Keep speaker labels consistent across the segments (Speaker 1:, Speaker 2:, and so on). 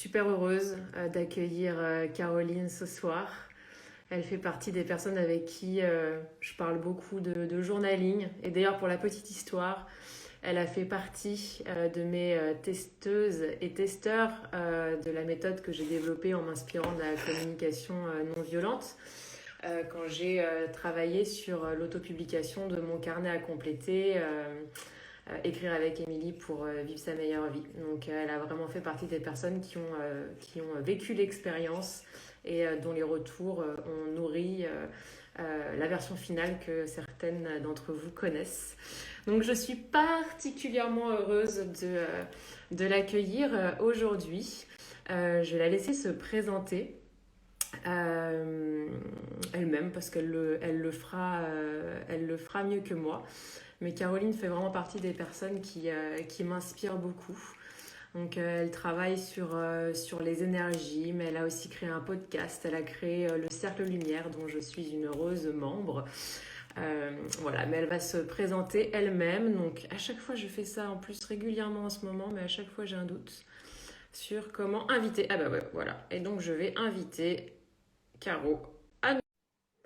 Speaker 1: super heureuse d'accueillir Caroline ce soir. Elle fait partie des personnes avec qui je parle beaucoup de journaling. Et d'ailleurs, pour la petite histoire, elle a fait partie de mes testeuses et testeurs de la méthode que j'ai développée en m'inspirant de la communication non violente. Quand j'ai travaillé sur l'autopublication de mon carnet à compléter, écrire avec Émilie pour vivre sa meilleure vie. Donc elle a vraiment fait partie des personnes qui ont vécu l'expérience et dont les retours ont nourri la version finale que certaines d'entre vous connaissent. Donc je suis particulièrement heureuse de l'accueillir aujourd'hui. Je vais la laisser se présenter elle-même parce elle le fera mieux que moi. Mais Caroline fait vraiment partie des personnes qui m'inspirent beaucoup. Donc, elle travaille sur les énergies, mais elle a aussi créé un podcast. Elle a créé le Cercle Lumière, dont je suis une heureuse membre. Voilà, mais elle va se présenter elle-même. Donc, à chaque fois, je fais ça en plus régulièrement en ce moment, mais à chaque fois, j'ai un doute sur comment inviter. Ah bah ouais, voilà. Et donc, je vais inviter Caro à nous.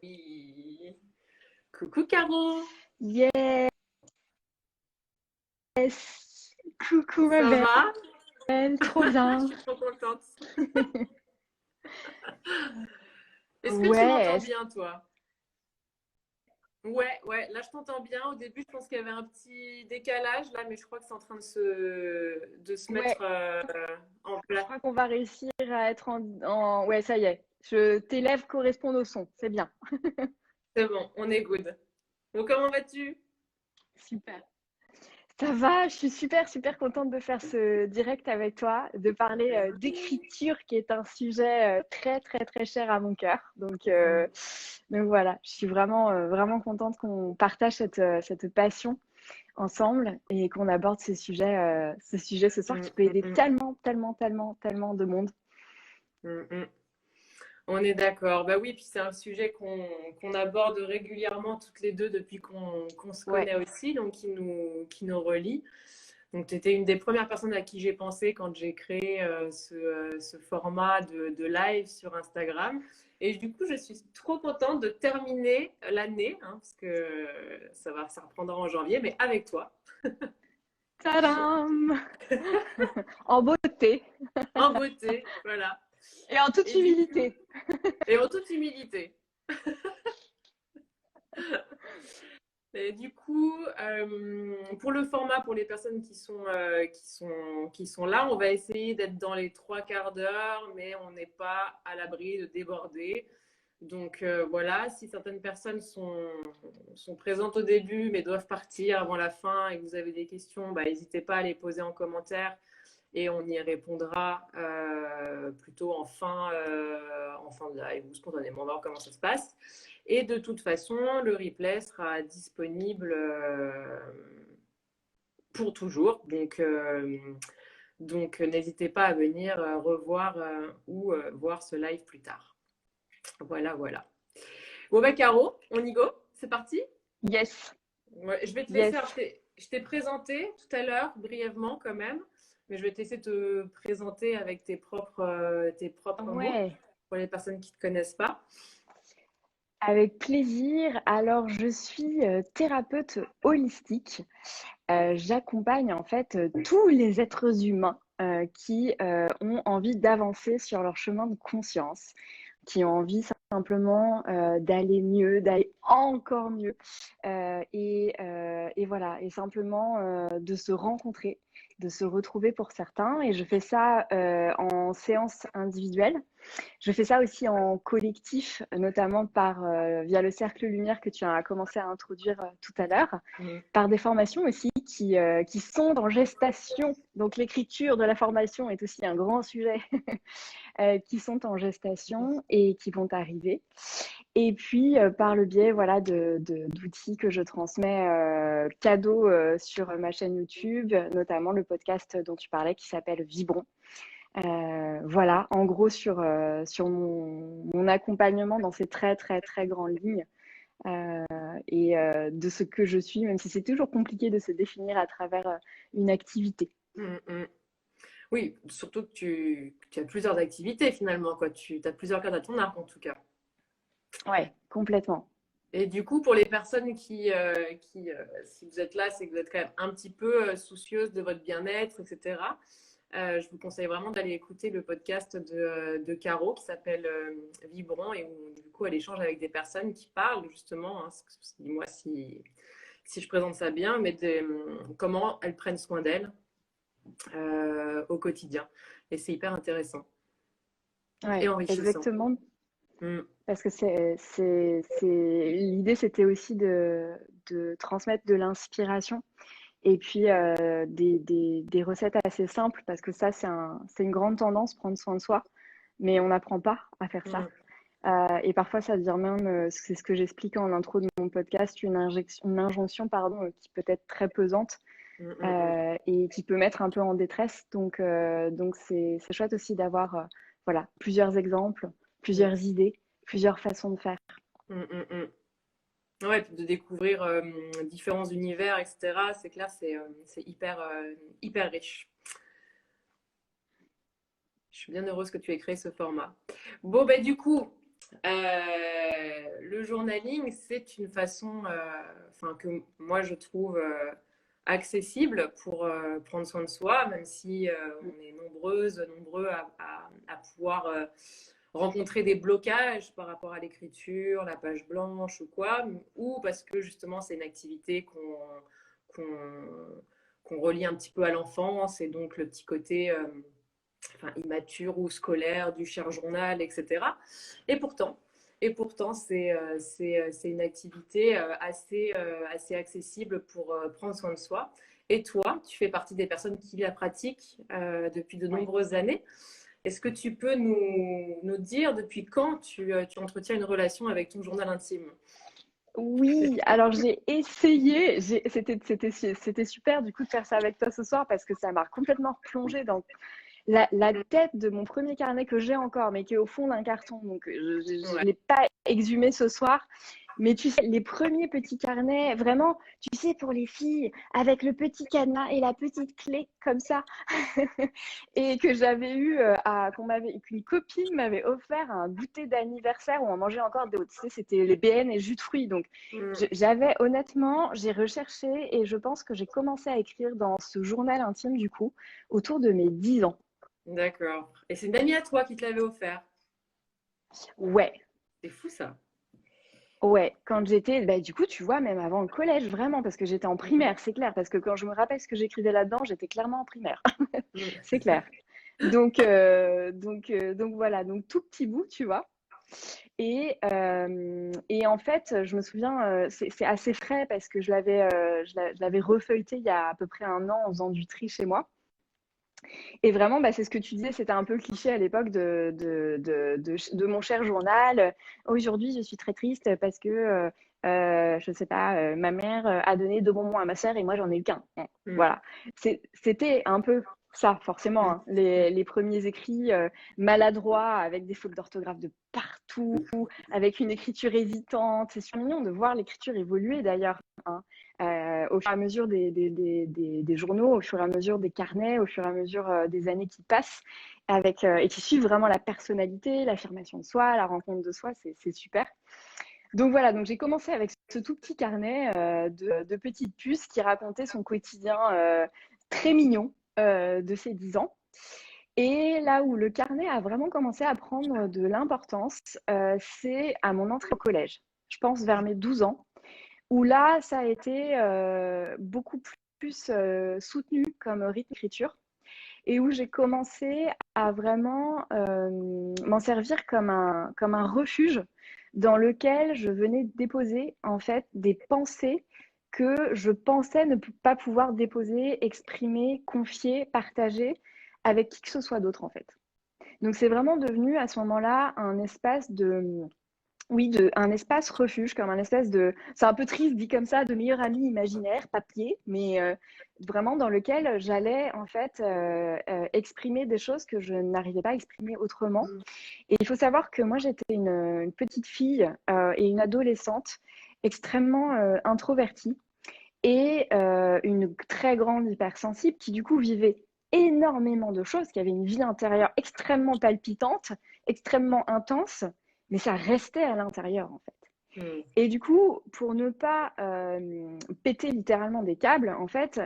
Speaker 1: Oui. Coucou Caro,
Speaker 2: Yes, coucou ma
Speaker 1: ça va?
Speaker 2: belle, trop
Speaker 1: Je
Speaker 2: bien.
Speaker 1: suis trop contente. Est-ce que tu m'entends
Speaker 2: Ouais,
Speaker 1: bien, toi? Ouais, ouais, là je t'entends bien. Au début, je pense qu'il y avait un petit décalage là, mais je crois que c'est en train de se
Speaker 2: ouais,
Speaker 1: mettre en
Speaker 2: je
Speaker 1: place.
Speaker 2: crois qu'on va réussir à être Ouais, ça y est, tes lèvres correspondent au son, c'est bien.
Speaker 1: C'est bon, on est good. Bon, comment vas-tu?
Speaker 2: Super. Ça va, je suis super contente de faire ce direct avec toi, de parler d'écriture qui est un sujet très cher à mon cœur. Donc voilà, je suis vraiment contente qu'on partage cette passion ensemble et qu'on aborde ce sujet ce soir
Speaker 1: Mm,
Speaker 2: qui peut
Speaker 1: mm,
Speaker 2: aider
Speaker 1: mm,
Speaker 2: tellement de monde.
Speaker 1: mm, mm. On est d'accord. Bah oui, puis c'est un sujet qu'on aborde régulièrement toutes les deux depuis qu'on se
Speaker 2: Ouais,
Speaker 1: connaît aussi, donc qui nous relie. Donc, tu étais une des premières personnes à qui j'ai pensé quand j'ai créé ce format de live sur Instagram. Et du coup, je suis trop contente de terminer l'année, hein, parce que ça reprendra en janvier, mais avec toi,
Speaker 2: tadam! En beauté
Speaker 1: en beauté, voilà.
Speaker 2: et en toute
Speaker 1: Et du coup,
Speaker 2: humilité.
Speaker 1: et en toute humilité. Et du coup, pour le format, pour les personnes qui sont là, on va essayer d'être dans les trois quarts d'heure, mais on n'est pas à l'abri de déborder. Donc voilà, si certaines personnes sont présentes au début, mais doivent partir avant la fin et que vous avez des questions, bah, n'hésitez pas à les poser en commentaire et on y répondra plutôt en fin de live ou spontanément. On va voir comment ça se passe. Et de toute façon, le replay sera disponible pour toujours. Donc n'hésitez pas à venir revoir ou voir ce live plus tard. Voilà, voilà. Bon, bah, Caro, on y go? C'est parti?
Speaker 2: Yes,
Speaker 1: Ouais, je vais te laisser.
Speaker 2: yes.
Speaker 1: Alors, je t'ai présenté tout à l'heure, brièvement quand même, mais je vais te laisser te présenter avec tes propres mots
Speaker 2: Ouais,
Speaker 1: pour les personnes qui ne te connaissent pas.
Speaker 2: avec plaisir. Alors, je suis thérapeute holistique. J'accompagne en fait tous les êtres humains qui ont envie d'avancer sur leur chemin de conscience, qui ont envie simplement d'aller mieux, d'aller encore mieux, et voilà, et simplement de se rencontrer, de se retrouver pour certains. Et je fais ça en séance individuelle. Je fais ça aussi en collectif, notamment via le Cercle Lumière que tu as commencé à introduire tout à l'heure,
Speaker 1: Mhm.
Speaker 2: par des formations aussi qui sont en gestation. Donc l'écriture de la formation est aussi un grand sujet, qui sont en gestation et qui vont arriver. Et puis par le biais voilà, d'outils que je transmets cadeaux sur ma chaîne YouTube, notamment le podcast dont tu parlais qui s'appelle Vibron. Voilà, en gros sur mon accompagnement dans ces très grandes lignes de ce que je suis, même si c'est toujours compliqué de se définir à travers une activité.
Speaker 1: Mhm. Oui, surtout que tu as plusieurs activités finalement, quoi. Tu as plusieurs cordes à ton arc en tout cas.
Speaker 2: Ouais, complètement.
Speaker 1: Et du coup, pour les personnes si vous êtes là, c'est que vous êtes quand même un petit peu soucieuse de votre bien-être, etc. Je vous conseille vraiment d'aller écouter le podcast de Caro qui s'appelle Vibrant et où du coup elle échange avec des personnes qui parlent justement, hein, dis-moi si je présente ça bien, mais comment elles prennent soin d'elles au quotidien. Et c'est hyper intéressant et
Speaker 2: Ouais,
Speaker 1: enrichissant.
Speaker 2: exactement.
Speaker 1: Mm,
Speaker 2: Parce que l'idée, c'était aussi de transmettre de l'inspiration et puis des recettes assez simples parce que ça, c'est une grande tendance, prendre soin de soi, mais on n'apprend pas à faire ça.
Speaker 1: mm,
Speaker 2: Et parfois, ça devient même, c'est ce que j'explique en intro de mon podcast, une injonction pardon, qui peut être très pesante
Speaker 1: mm, mm, mm.
Speaker 2: et qui peut mettre un peu en détresse. Donc c'est chouette aussi d'avoir voilà, plusieurs exemples,
Speaker 1: Mm,
Speaker 2: plusieurs idées, plusieurs façons de faire.
Speaker 1: mm, mm, mm. Ouais, puis de découvrir différents univers, etc. C'est clair, c'est hyper riche. Je suis bien heureuse que tu aies créé ce format. Bon, ben du coup, le journaling, c'est une façon, enfin que moi je trouve accessible pour prendre soin de soi, même si on est nombreux à pouvoir rencontrer des blocages par rapport à l'écriture, la page blanche ou quoi, ou parce que justement c'est une activité qu'on qu'on relie un petit peu à l'enfance et donc le petit côté enfin, immature ou scolaire du cher journal, etc. Et pourtant, c'est une activité assez accessible pour prendre soin de soi. Et toi, tu fais partie des personnes qui la pratiquent depuis de
Speaker 2: Ouais.
Speaker 1: nombreuses années. Est-ce que tu peux nous dire depuis quand tu entretiens une relation avec ton journal intime?
Speaker 2: Oui, alors j'ai essayé, c'était super du coup de faire ça avec toi ce soir parce que ça m'a complètement replongé dans la tête de mon premier carnet que j'ai encore, mais qui est au fond d'un carton. Donc, je ne
Speaker 1: Ouais.
Speaker 2: l'ai pas exhumé ce soir. Mais tu sais, les premiers petits carnets, vraiment, tu sais, pour les filles, avec le petit cadenas et la petite clé, comme ça, et que j'avais eu, qu'une copine m'avait offert un goûter d'anniversaire où on mangeait encore des, tu sais, c'était les BN et jus de fruits. Donc,
Speaker 1: Mm,
Speaker 2: j'avais, honnêtement, j'ai recherché et je pense que j'ai commencé à écrire dans ce journal intime, du coup, autour de mes 10 ans.
Speaker 1: d'accord. Et c'est une amie à toi qui te l'avait offert.
Speaker 2: Ouais,
Speaker 1: C'est fou ça.
Speaker 2: ouais, quand j'étais, bah, du coup, tu vois, même avant le collège, vraiment, parce que j'étais en
Speaker 1: Mm,
Speaker 2: primaire, c'est clair, parce que quand je me rappelle ce que j'écrivais là-dedans, j'étais clairement en primaire,
Speaker 1: mm,
Speaker 2: c'est clair. Donc voilà, donc tout petit bout, tu vois. Et en fait, je me souviens, c'est assez frais parce que je l'avais refeuilleté il y a à peu près un an en faisant du tri chez moi. Et vraiment, bah, c'est ce que tu disais, c'était un peu le cliché à l'époque de mon cher journal. Aujourd'hui, je suis très triste parce que, je ne sais pas, ma mère a donné 2 bonbons à ma sœur et moi, j'en ai eu qu'un. Bon,
Speaker 1: mm,
Speaker 2: voilà. C'était un peu ça, forcément,
Speaker 1: mm,
Speaker 2: hein.
Speaker 1: mm.
Speaker 2: Les premiers écrits maladroits avec des fautes d'orthographe de partout, avec une écriture hésitante. C'est super mignon de voir l'écriture évoluer d'ailleurs, hein. Au fur et à mesure des journaux, au fur et à mesure des carnets, au fur et à mesure des années qui passent, et qui suivent vraiment la personnalité, l'affirmation de soi, la rencontre de soi, c'est super. Donc voilà, donc j'ai commencé avec ce tout petit carnet de petites puces qui racontait son quotidien très mignon de ses 10 ans. Et là où le carnet a vraiment commencé à prendre de l'importance, c'est à mon entrée au collège. Je pense vers mes 12 ans où là, ça a été beaucoup plus soutenu comme rythme d'écriture et où j'ai commencé à vraiment m'en servir comme un refuge dans lequel je venais déposer en fait des pensées que je pensais ne pas pouvoir déposer, exprimer, confier, partager avec qui que ce soit d'autre en fait. Donc c'est vraiment devenu à ce moment-là un espace de oui, un espace refuge, comme un espèce de. C'est un peu triste dit comme ça, de meilleur ami imaginaire, papier, mais vraiment dans lequel j'allais en fait exprimer des choses que je n'arrivais pas à exprimer autrement. Et il faut savoir que moi j'étais une petite fille et une adolescente extrêmement introvertie et une très grande hypersensible qui du coup vivait énormément de choses, qui avait une vie intérieure extrêmement palpitante, extrêmement intense, mais ça restait à l'intérieur en fait. Et du coup, pour ne pas péter littéralement des câbles, en fait,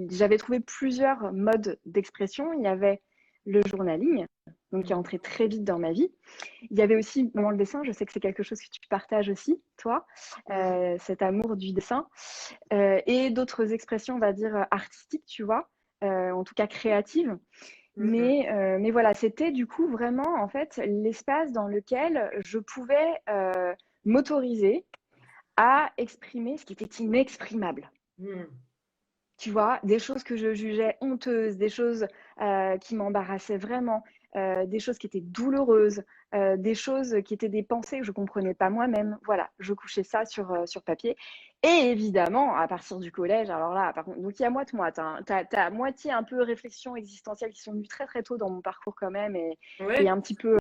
Speaker 2: j'avais trouvé plusieurs modes d'expression. Il y avait le journaling, donc qui est entré très vite dans ma vie. Il y avait aussi le dessin, je sais que c'est quelque chose que tu partages aussi, toi, cet amour du dessin. Et d'autres expressions, on va dire, artistiques, tu vois, en tout cas créatives. Mais voilà, c'était du coup vraiment, en fait, l'espace dans lequel je pouvais m'autoriser à exprimer ce qui était inexprimable. Tu vois, des choses que je jugeais honteuses, des choses qui m'embarrassaient vraiment, des choses qui étaient douloureuses, des choses qui étaient des pensées que je ne comprenais pas moi-même. Voilà, je couchais ça sur papier. Et évidemment, à partir du collège, alors là, par contre, donc il y a moite-moite. Hein. Tu as moitié un peu réflexion existentielle qui sont venues très très tôt dans mon parcours quand même et un petit peu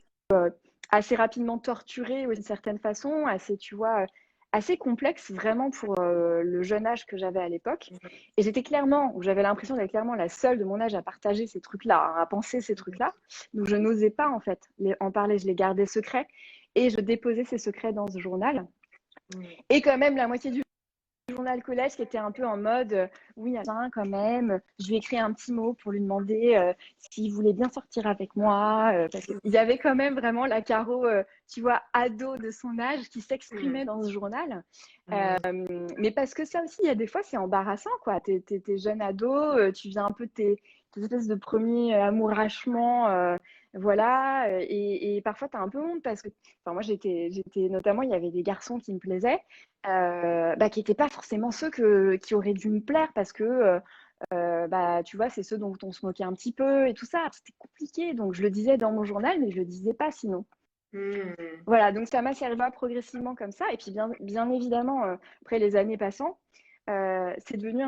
Speaker 2: assez rapidement torturée d'une certaine façon, assez, tu vois, assez complexe vraiment pour le jeune âge que j'avais à l'époque. Et j'avais l'impression d'être clairement la seule de mon âge à partager ces trucs-là, hein, à penser ces trucs-là. Donc je n'osais pas en fait en parler, je les gardais secrets et je déposais ces secrets dans ce journal. Et quand même la moitié du journal collège qui était un peu en mode oui, quand même, je lui ai écrit un petit mot pour lui demander s'il voulait bien sortir avec moi, parce qu'il y avait quand même vraiment la Caro, tu vois, ado de son âge qui s'exprimait dans ce journal. Mais parce que ça aussi, il y a des fois, c'est embarrassant, quoi. T'es jeune ado, tu viens un peu de tes espèces de premiers amourachements, voilà, et parfois, tu as un peu honte parce que, enfin, moi, j'étais notamment, il y avait des garçons qui me plaisaient, qui n'étaient pas forcément ceux qui auraient dû me plaire parce que, tu vois, c'est ceux dont on se moquait un petit peu et tout ça. C'était compliqué, donc je le disais dans mon journal, mais je le disais pas sinon. Voilà, donc ça m'a servi progressivement comme ça. Et puis, bien évidemment, après les années passant, c'est devenu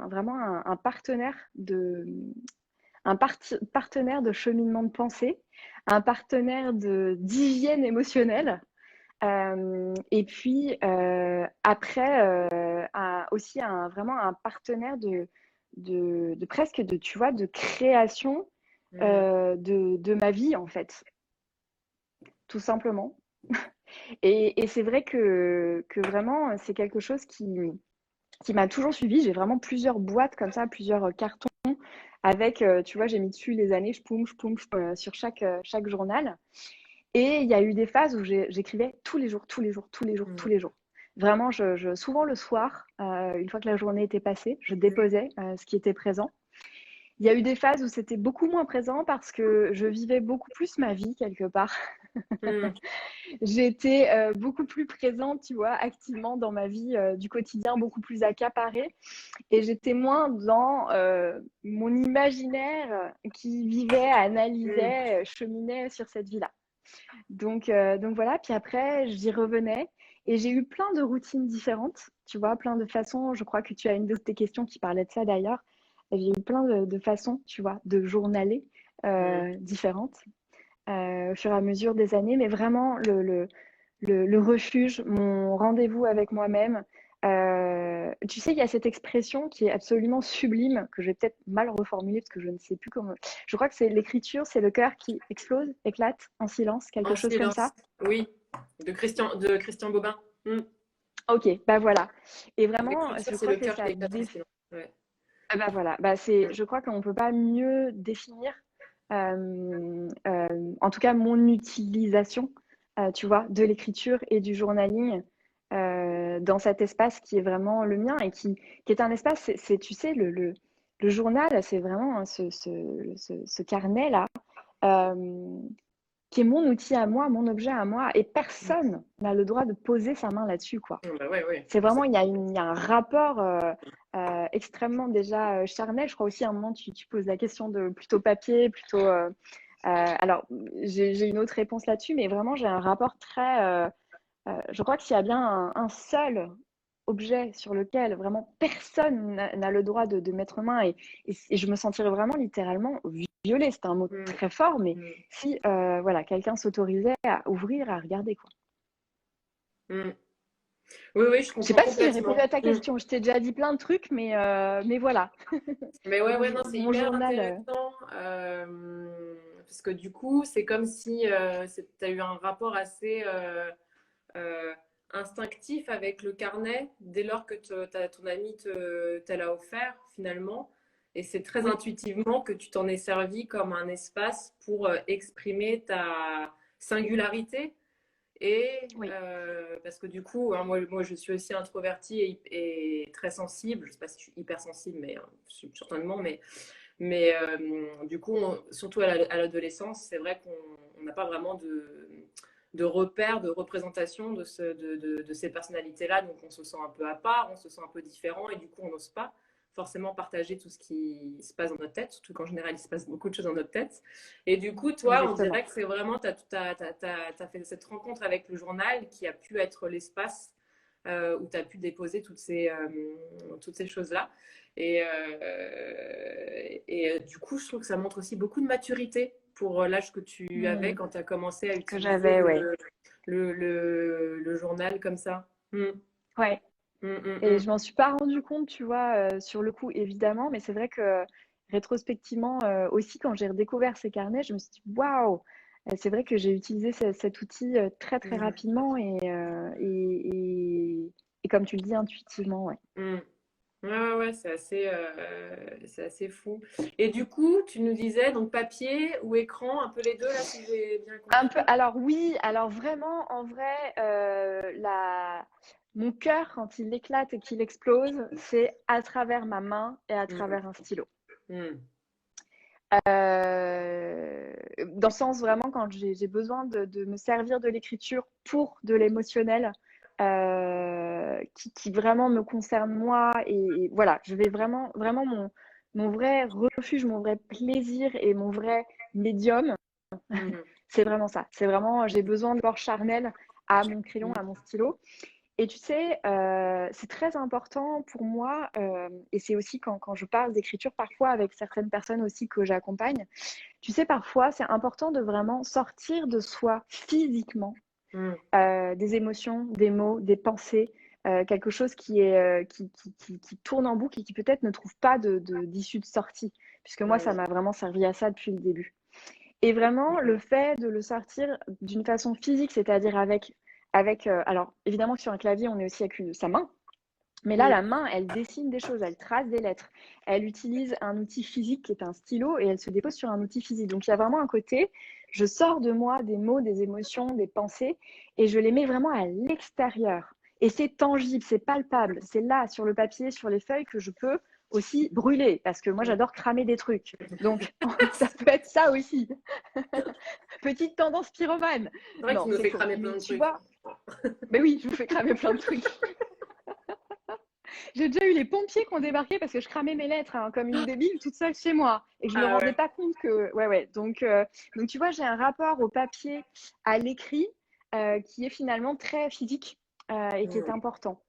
Speaker 2: vraiment un partenaire partenaire de cheminement de pensée, un partenaire d'hygiène émotionnelle. Et puis après, aussi vraiment un partenaire de presque tu vois, de création de ma vie en fait, tout simplement. Et c'est vrai que vraiment c'est quelque chose qui m'a toujours suivi. J'ai vraiment plusieurs boîtes comme ça, plusieurs cartons avec, tu vois, j'ai mis dessus les années, je poum, sur chaque journal. Et il y a eu des phases où j'écrivais tous les jours. Vraiment, souvent le soir, une fois que la journée était passée, je déposais ce qui était présent. Il y a eu des phases où c'était beaucoup moins présent parce que je vivais beaucoup plus ma vie quelque part. J'étais beaucoup plus présente, tu vois, activement dans ma vie du quotidien, beaucoup plus accaparée. Et j'étais moins dans mon imaginaire qui vivait, analysait, cheminait sur cette vie-là. Donc voilà, puis après, j'y revenais et j'ai eu plein de routines différentes, tu vois, plein de façons. Je crois que tu as une de tes questions qui parlait de ça d'ailleurs. J'ai eu plein de façons, tu vois, de journaler différentes au fur et à mesure des années, mais vraiment le refuge, mon rendez-vous avec moi-même. Tu sais, il y a cette expression qui est absolument sublime, que je vais peut-être mal reformuler parce que je ne sais plus comment. Je crois que c'est l'écriture, c'est le cœur qui explose, éclate en silence, quelque
Speaker 1: En
Speaker 2: chose comme
Speaker 1: silence,
Speaker 2: ça.
Speaker 1: oui, de Christian Bobin.
Speaker 2: Ok, bah voilà. Et vraiment,
Speaker 1: L'écriture,
Speaker 2: je
Speaker 1: c'est
Speaker 2: crois
Speaker 1: le
Speaker 2: que
Speaker 1: cœur qui
Speaker 2: ça.
Speaker 1: éclate en silence. Ouais.
Speaker 2: Ah bah voilà, je crois qu'on ne peut pas mieux définir, en tout cas, mon utilisation, tu vois, de l'écriture et du journaling dans cet espace qui est vraiment le mien et qui est un espace, tu sais, le journal, c'est vraiment hein, ce carnet-là, qui est mon outil à moi, mon objet à moi, et personne n'a le droit de poser sa main là-dessus, quoi.
Speaker 1: Bah ouais.
Speaker 2: C'est vraiment, il y a un rapport extrêmement déjà charnel. Je crois aussi à un moment, tu poses la question de plutôt papier, plutôt. Alors, j'ai une autre réponse là-dessus, mais vraiment, j'ai un rapport très. Je crois que s'il y a bien un seul objet sur lequel vraiment personne n'a le droit de mettre main et je me sentirais vraiment littéralement violée. C'est un mot très fort, mais si voilà, quelqu'un s'autorisait à ouvrir, à regarder quoi.
Speaker 1: Oui, oui, je
Speaker 2: Je sais
Speaker 1: comprends
Speaker 2: pas si j'ai répondu
Speaker 1: complètement.
Speaker 2: à ta question. Je t'ai déjà dit plein de trucs, mais voilà.
Speaker 1: Mais ouais, ouais, non, c'est
Speaker 2: Mon
Speaker 1: hyper
Speaker 2: journal.
Speaker 1: intéressant. Parce que du coup, c'est comme si tu as eu un rapport assez euh, instinctif avec le carnet dès lors que ton ami te l'a offert finalement. Et c'est très
Speaker 2: Oui,
Speaker 1: intuitivement que tu t'en es servi comme un espace pour exprimer ta singularité. Et
Speaker 2: oui.
Speaker 1: parce que du coup, hein, moi, je suis aussi introvertie et très sensible. Je ne sais pas si je suis hyper sensible, mais certainement. Mais du coup, surtout à l'adolescence, c'est vrai qu'on n'a pas vraiment de repères, de représentation de ces personnalités-là. Donc on se sent un peu à part, on se sent un peu différent et du coup, on n'ose pas forcément partager tout ce qui se passe dans notre tête, surtout qu'en général, il se passe beaucoup de choses dans notre tête. Et du coup, toi, on dirait
Speaker 2: Exactement.
Speaker 1: que c'est vraiment, tu as fait cette rencontre avec le journal qui a pu être l'espace où tu as pu déposer toutes ces choses-là. Et du coup, je trouve que ça montre aussi beaucoup de maturité pour l'âge que tu avais
Speaker 2: Hmm.
Speaker 1: quand tu as commencé à
Speaker 2: Que
Speaker 1: utiliser
Speaker 2: j'avais, ouais.
Speaker 1: le journal comme ça. Mm,
Speaker 2: Ouais.
Speaker 1: mm, mm,
Speaker 2: Et
Speaker 1: mm.
Speaker 2: je m'en suis pas rendu compte, tu vois, sur le coup, évidemment, mais c'est vrai que rétrospectivement, aussi, quand j'ai redécouvert ces carnets, je me suis dit, waouh, c'est vrai que j'ai utilisé cet outil très, très
Speaker 1: Mm,
Speaker 2: rapidement et comme tu le dis, intuitivement, ouais.
Speaker 1: mm. Ouais, ouais, ouais, c'est assez fou. Et du coup, tu nous disais donc papier ou écran, un peu les deux là, si j'ai bien
Speaker 2: Un peu,
Speaker 1: compris.
Speaker 2: alors oui, alors vraiment, en vrai, mon cœur, quand il éclate et qu'il explose, c'est à travers ma main et à
Speaker 1: Mm,
Speaker 2: travers un stylo.
Speaker 1: mm,
Speaker 2: Dans le sens vraiment quand j'ai besoin de me servir de l'écriture pour de l'émotionnel qui vraiment me concerne moi et voilà, je vais vraiment, vraiment mon vrai refuge, mon vrai plaisir et mon vrai médium,
Speaker 1: mm,
Speaker 2: c'est vraiment ça. C'est vraiment, j'ai besoin de corps charnel à mon crayon,
Speaker 1: mm,
Speaker 2: à mon stylo. Et tu sais, c'est très important pour moi, et c'est aussi quand je parle d'écriture parfois avec certaines personnes aussi que j'accompagne. Tu sais, parfois, c'est important de vraiment sortir de soi physiquement
Speaker 1: mm.
Speaker 2: des émotions, des mots, des pensées, quelque chose qui est qui tourne en boucle et qui peut-être ne trouve pas d'issue de sortie, puisque moi, ça
Speaker 1: Mm.
Speaker 2: m'a vraiment servi à ça depuis le début. Et vraiment, le fait de le sortir d'une façon physique, c'est-à-dire alors évidemment que sur un clavier, on est aussi avec sa main, mais là,
Speaker 1: Mm.
Speaker 2: la main, elle dessine des choses, elle trace des lettres, elle utilise un outil physique qui est un stylo et elle se dépose sur un outil physique. Donc il y a vraiment un côté, je sors de moi des mots, des émotions, des pensées et je les mets vraiment à l'extérieur. Et c'est tangible, c'est palpable, c'est là, sur le papier, sur les feuilles, que je peux aussi brûler, parce que moi j'adore cramer des trucs. Donc ça peut être ça aussi. Petite tendance pyromane.
Speaker 1: C'est vrai
Speaker 2: Non,
Speaker 1: qu'il nous
Speaker 2: c'est
Speaker 1: fait
Speaker 2: faux.
Speaker 1: cramer plein
Speaker 2: Mais
Speaker 1: de
Speaker 2: tu
Speaker 1: trucs.
Speaker 2: vois, mais oui, je vous fais cramer plein de trucs. J'ai déjà eu les pompiers qui ont débarqué parce que je cramais mes lettres hein, comme une débile toute seule chez moi et que je me
Speaker 1: Ah
Speaker 2: rendais
Speaker 1: ouais.
Speaker 2: pas compte que ouais ouais donc tu vois j'ai un rapport au papier à l'écrit qui est finalement très physique et qui est
Speaker 1: Mm.
Speaker 2: important.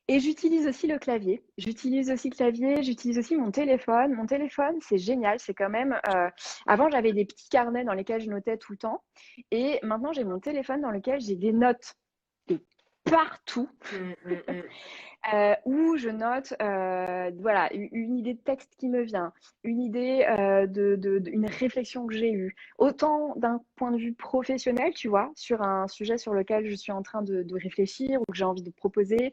Speaker 2: Et j'utilise aussi le clavier. J'utilise aussi le clavier, j'utilise aussi mon téléphone. Mon téléphone, c'est génial. C'est quand même. Avant, j'avais des petits carnets dans lesquels je notais tout le temps. Et maintenant, j'ai mon téléphone dans lequel j'ai des notes. Et partout
Speaker 1: Mm, mm, mm.
Speaker 2: où je note voilà, une idée de texte qui me vient, une idée une réflexion que j'ai eue, autant d'un point de vue professionnel, tu vois, sur un sujet sur lequel je suis en train de réfléchir ou que j'ai envie de proposer,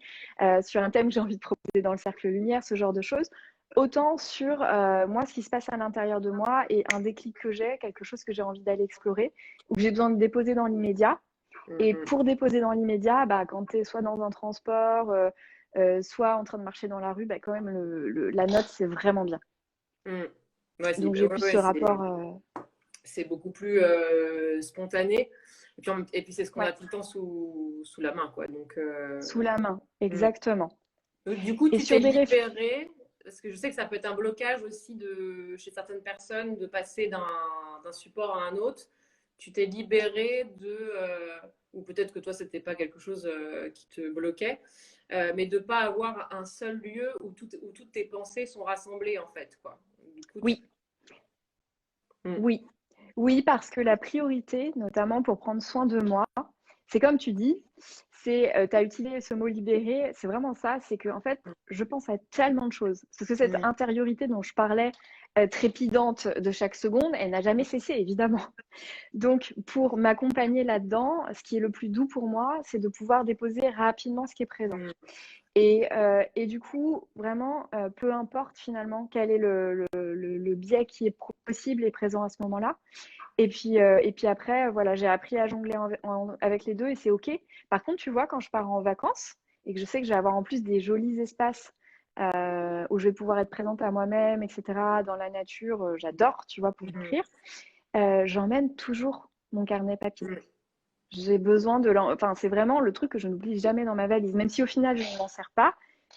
Speaker 2: sur un thème que j'ai envie de proposer dans le cercle lumière, ce genre de choses, autant sur moi, ce qui se passe à l'intérieur de moi et un déclic que j'ai, quelque chose que j'ai envie d'aller explorer ou que j'ai besoin de déposer dans l'immédiat.
Speaker 1: Mm,
Speaker 2: Et
Speaker 1: mm.
Speaker 2: pour déposer dans l'immédiat, bah, quand tu es soit dans un transport, soit en train de marcher dans la rue, bah, quand même, la note, c'est vraiment bien.
Speaker 1: Mm. Ouais,
Speaker 2: Donc, j'ai
Speaker 1: ouais,
Speaker 2: plus ce
Speaker 1: ouais,
Speaker 2: rapport.
Speaker 1: c'est beaucoup plus spontané. Et puis c'est ce qu'on a
Speaker 2: Ouais,
Speaker 1: tout le temps sous la main, quoi.
Speaker 2: sous la main,
Speaker 1: Mm.
Speaker 2: exactement.
Speaker 1: Donc, du coup,
Speaker 2: Et
Speaker 1: tu t'es
Speaker 2: sur des réf...
Speaker 1: libérée, parce que je sais que ça peut être un blocage aussi chez certaines personnes de passer d'un support à un autre. Tu t'es libérée ou peut-être que toi, c'était pas quelque chose qui te bloquait, mais de pas avoir un seul lieu où toutes tes pensées sont rassemblées, en fait, quoi. Du coup,
Speaker 2: Oui,
Speaker 1: Mm.
Speaker 2: oui. Oui, parce que la priorité, notamment pour prendre soin de moi, c'est comme tu dis, tu as utilisé ce mot libéré, c'est vraiment ça, c'est que en fait, je pense à tellement de choses. Parce que cette intériorité dont je parlais, trépidante de chaque seconde, elle n'a jamais cessé, évidemment. Donc, pour m'accompagner là-dedans, ce qui est le plus doux pour moi, c'est de pouvoir déposer rapidement ce qui est présent. Et du coup, vraiment, peu importe finalement quel est le biais qui est possible et présent à ce moment-là. Et puis après, voilà, j'ai appris à jongler avec les deux et c'est OK. Par contre, tu vois, quand je pars en vacances et que je sais que je vais avoir en plus des jolis espaces où je vais pouvoir être présente à moi-même, etc., dans la nature, j'adore, tu vois, pour écrire, j'emmène toujours mon carnet papier. J'ai besoin enfin, c'est vraiment le truc que je n'oublie jamais dans ma valise. Même si au final, je ne m'en sers pas,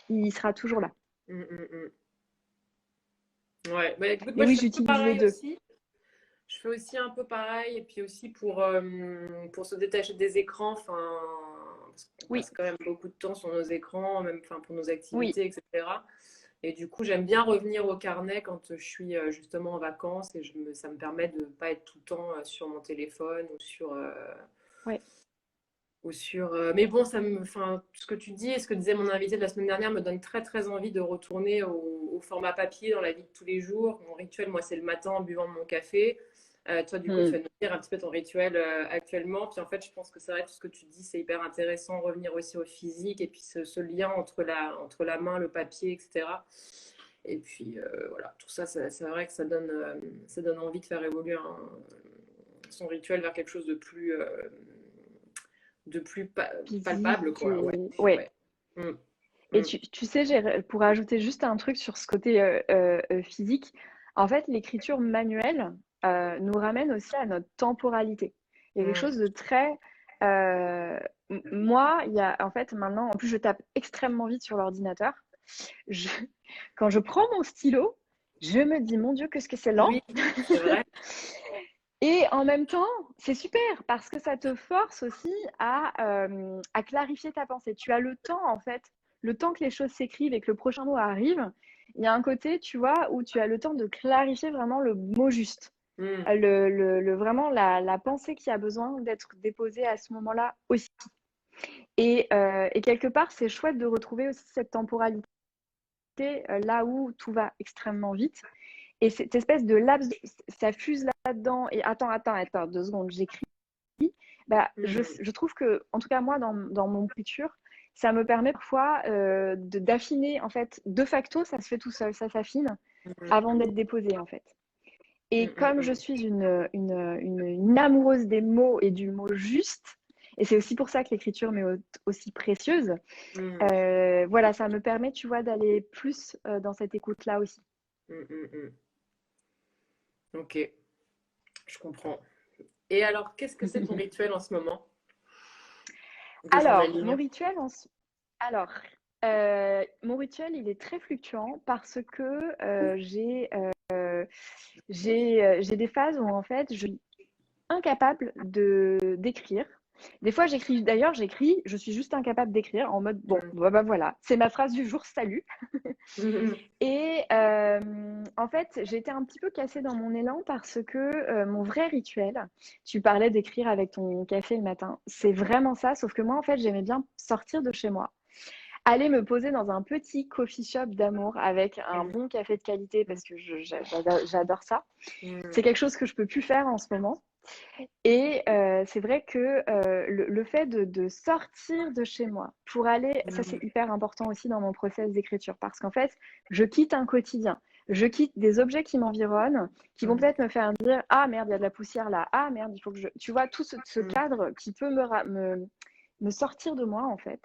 Speaker 2: il sera toujours là.
Speaker 1: Ouais, bah, écoute,
Speaker 2: Et
Speaker 1: moi je
Speaker 2: oui,
Speaker 1: fais un peu
Speaker 2: j'utilise les
Speaker 1: pareil
Speaker 2: deux.
Speaker 1: aussi. Je fais aussi un peu pareil, et puis aussi pour se détacher des écrans, parce qu'on
Speaker 2: Oui,
Speaker 1: passe quand même beaucoup de temps sur nos écrans, même pour nos
Speaker 2: oui.
Speaker 1: activités, etc. Et du coup, j'aime bien revenir au carnet quand je suis justement en vacances, et ça me permet de ne pas être tout le temps sur mon téléphone
Speaker 2: Ouais.
Speaker 1: Mais bon, ce que tu dis et ce que disait mon invité de la semaine dernière me donne très très envie de retourner au format papier dans la vie de tous les jours. Mon rituel, moi, c'est le matin en buvant mon café. Toi, du coup, tu vas nous dire un petit peu ton rituel actuellement. Puis en fait, je pense que c'est vrai, tout ce que tu dis, c'est hyper intéressant. Revenir aussi au physique et puis ce lien entre la main, le papier, etc. Et puis voilà, tout ça, c'est vrai que ça donne envie de faire évoluer son rituel vers quelque chose de plus palpable,
Speaker 2: Physique
Speaker 1: quoi. Ouais.
Speaker 2: ouais.
Speaker 1: Ouais. Mm.
Speaker 2: Et
Speaker 1: Mm.
Speaker 2: tu sais, pour ajouter juste un truc sur ce côté physique, en fait, l'écriture manuelle nous ramène aussi à notre temporalité. Il y a quelque chose de très... moi, il y a en fait maintenant, en plus, je tape extrêmement vite sur l'ordinateur. Je, quand je prends mon stylo, je me dis, mon Dieu, qu'est-ce que c'est lent.
Speaker 1: Oui, c'est vrai.
Speaker 2: Et en même temps, c'est super parce que ça te force aussi à clarifier ta pensée. Tu as le temps, en fait, le temps que les choses s'écrivent et que le prochain mot arrive, il y a un côté, tu vois, où tu as le temps de clarifier vraiment le mot juste.
Speaker 1: Mm.
Speaker 2: Vraiment la pensée qui a besoin d'être déposée à ce moment-là aussi. Et quelque part, c'est chouette de retrouver aussi cette temporalité là où tout va extrêmement vite. Et cette espèce de laps, ça fuse là-dedans. Et attends, 2 secondes, j'écris. Bah, je trouve que, en tout cas, moi, dans mon écriture, ça me permet parfois d'affiner, en fait, de facto, ça se fait tout seul, ça s'affine avant d'être déposé, en fait. Et comme je suis une amoureuse des mots et du mot juste, et c'est aussi pour ça que l'écriture m'est aussi précieuse, voilà, ça me permet, tu vois, d'aller plus dans cette écoute-là aussi.
Speaker 1: Ok, je comprends. Et alors, qu'est-ce que c'est ton rituel en ce moment de
Speaker 2: Alors,
Speaker 1: journaling?
Speaker 2: alors, mon rituel, il est très fluctuant parce que j'ai des phases où en fait, je suis incapable d'écrire. Des fois, j'écris, je suis juste incapable d'écrire en mode bon, bah voilà, c'est ma phrase du jour, salut. Et en fait, j'étais un petit peu cassée dans mon élan parce que mon vrai rituel, tu parlais d'écrire avec ton café le matin, c'est vraiment ça, sauf que moi, en fait, j'aimais bien sortir de chez moi, aller me poser dans un petit coffee shop d'amour avec un bon café de qualité parce que j'adore ça. C'est quelque chose que je peux plus faire en ce moment. Et c'est vrai que le fait de sortir de chez moi pour aller, ça c'est hyper important aussi dans mon process d'écriture parce qu'en fait, je quitte un quotidien, je quitte des objets qui m'environnent, qui vont peut-être me faire dire ah merde, il y a de la poussière là, ah merde, il faut que je. Tu vois, tout ce cadre qui peut me sortir de moi en fait.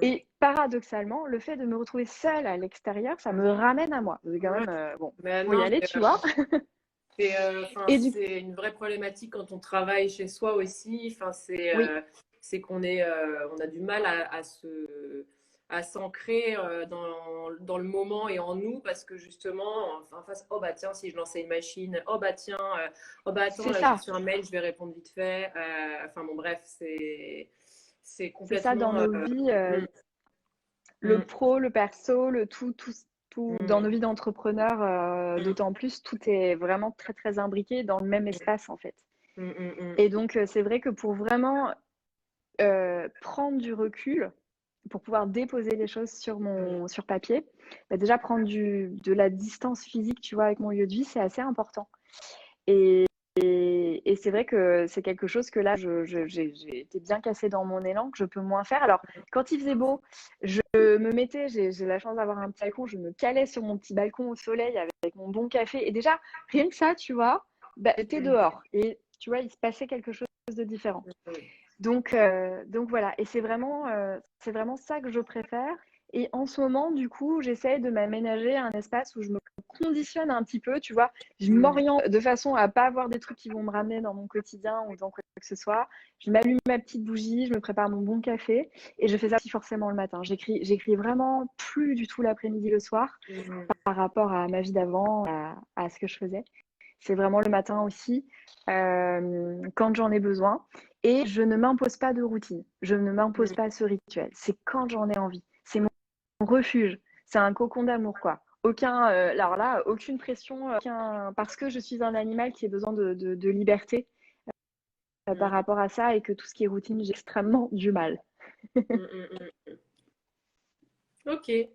Speaker 2: Et paradoxalement, le fait de me retrouver seule à l'extérieur, ça me ramène à moi. C'est quand
Speaker 1: Ouais.
Speaker 2: même, bon,
Speaker 1: Ben
Speaker 2: faut y
Speaker 1: non,
Speaker 2: aller, tu vois. Et du
Speaker 1: c'est une vraie problématique quand on travaille chez soi aussi.
Speaker 2: oui,
Speaker 1: C'est on a du mal à s'ancrer dans le moment et en nous parce que justement, en face, oh bah tiens, si je lançais une machine, oh bah tiens, oh bah attends,
Speaker 2: c'est
Speaker 1: là j'ai
Speaker 2: ça.
Speaker 1: reçu un mail, je vais répondre vite fait. Bon, bref, c'est
Speaker 2: C'est ça dans
Speaker 1: complètement.
Speaker 2: nos vies,
Speaker 1: Mm,
Speaker 2: le
Speaker 1: mm,
Speaker 2: pro, le perso, le tout dans nos
Speaker 1: mm,
Speaker 2: vies d'entrepreneurs, d'autant plus, tout est vraiment très, très imbriqué dans le même espace, en fait.
Speaker 1: mm, mm,
Speaker 2: Et donc, c'est vrai que pour vraiment prendre du recul pour pouvoir déposer les choses sur papier. Bah, déjà, prendre de la distance physique, tu vois, avec mon lieu de vie, c'est assez important. Et, et c'est vrai que c'est quelque chose que là, j'ai été bien cassée dans mon élan, que je peux moins faire. Alors, quand il faisait beau, je me mettais, j'ai la chance d'avoir un petit balcon, je me calais sur mon petit balcon au soleil avec mon bon café. Et déjà, rien que ça, tu vois, bah, j'étais dehors. Et tu vois, il se passait quelque chose de différent. Donc voilà, et c'est vraiment ça que je préfère. Et en ce moment, du coup, j'essaie de m'aménager un espace où je me conditionne un petit peu, tu vois. Je m'oriente de façon à pas avoir des trucs qui vont me ramener dans mon quotidien ou dans quoi que ce soit. Je m'allume ma petite bougie, je me prépare mon bon café et je fais ça aussi forcément le matin. J'écris vraiment plus du tout l'après-midi, le soir par rapport à ma vie d'avant, à ce que je faisais. C'est vraiment le matin aussi, quand j'en ai besoin. Et je ne m'impose pas de routine. Je ne m'impose pas ce rituel. C'est quand j'en ai envie. C'est mon refuge. C'est un cocon d'amour, quoi. Alors là, aucune pression, parce que je suis un animal qui a besoin de liberté par rapport à ça et que tout ce qui est routine, j'ai extrêmement du mal.
Speaker 1: Ok. Et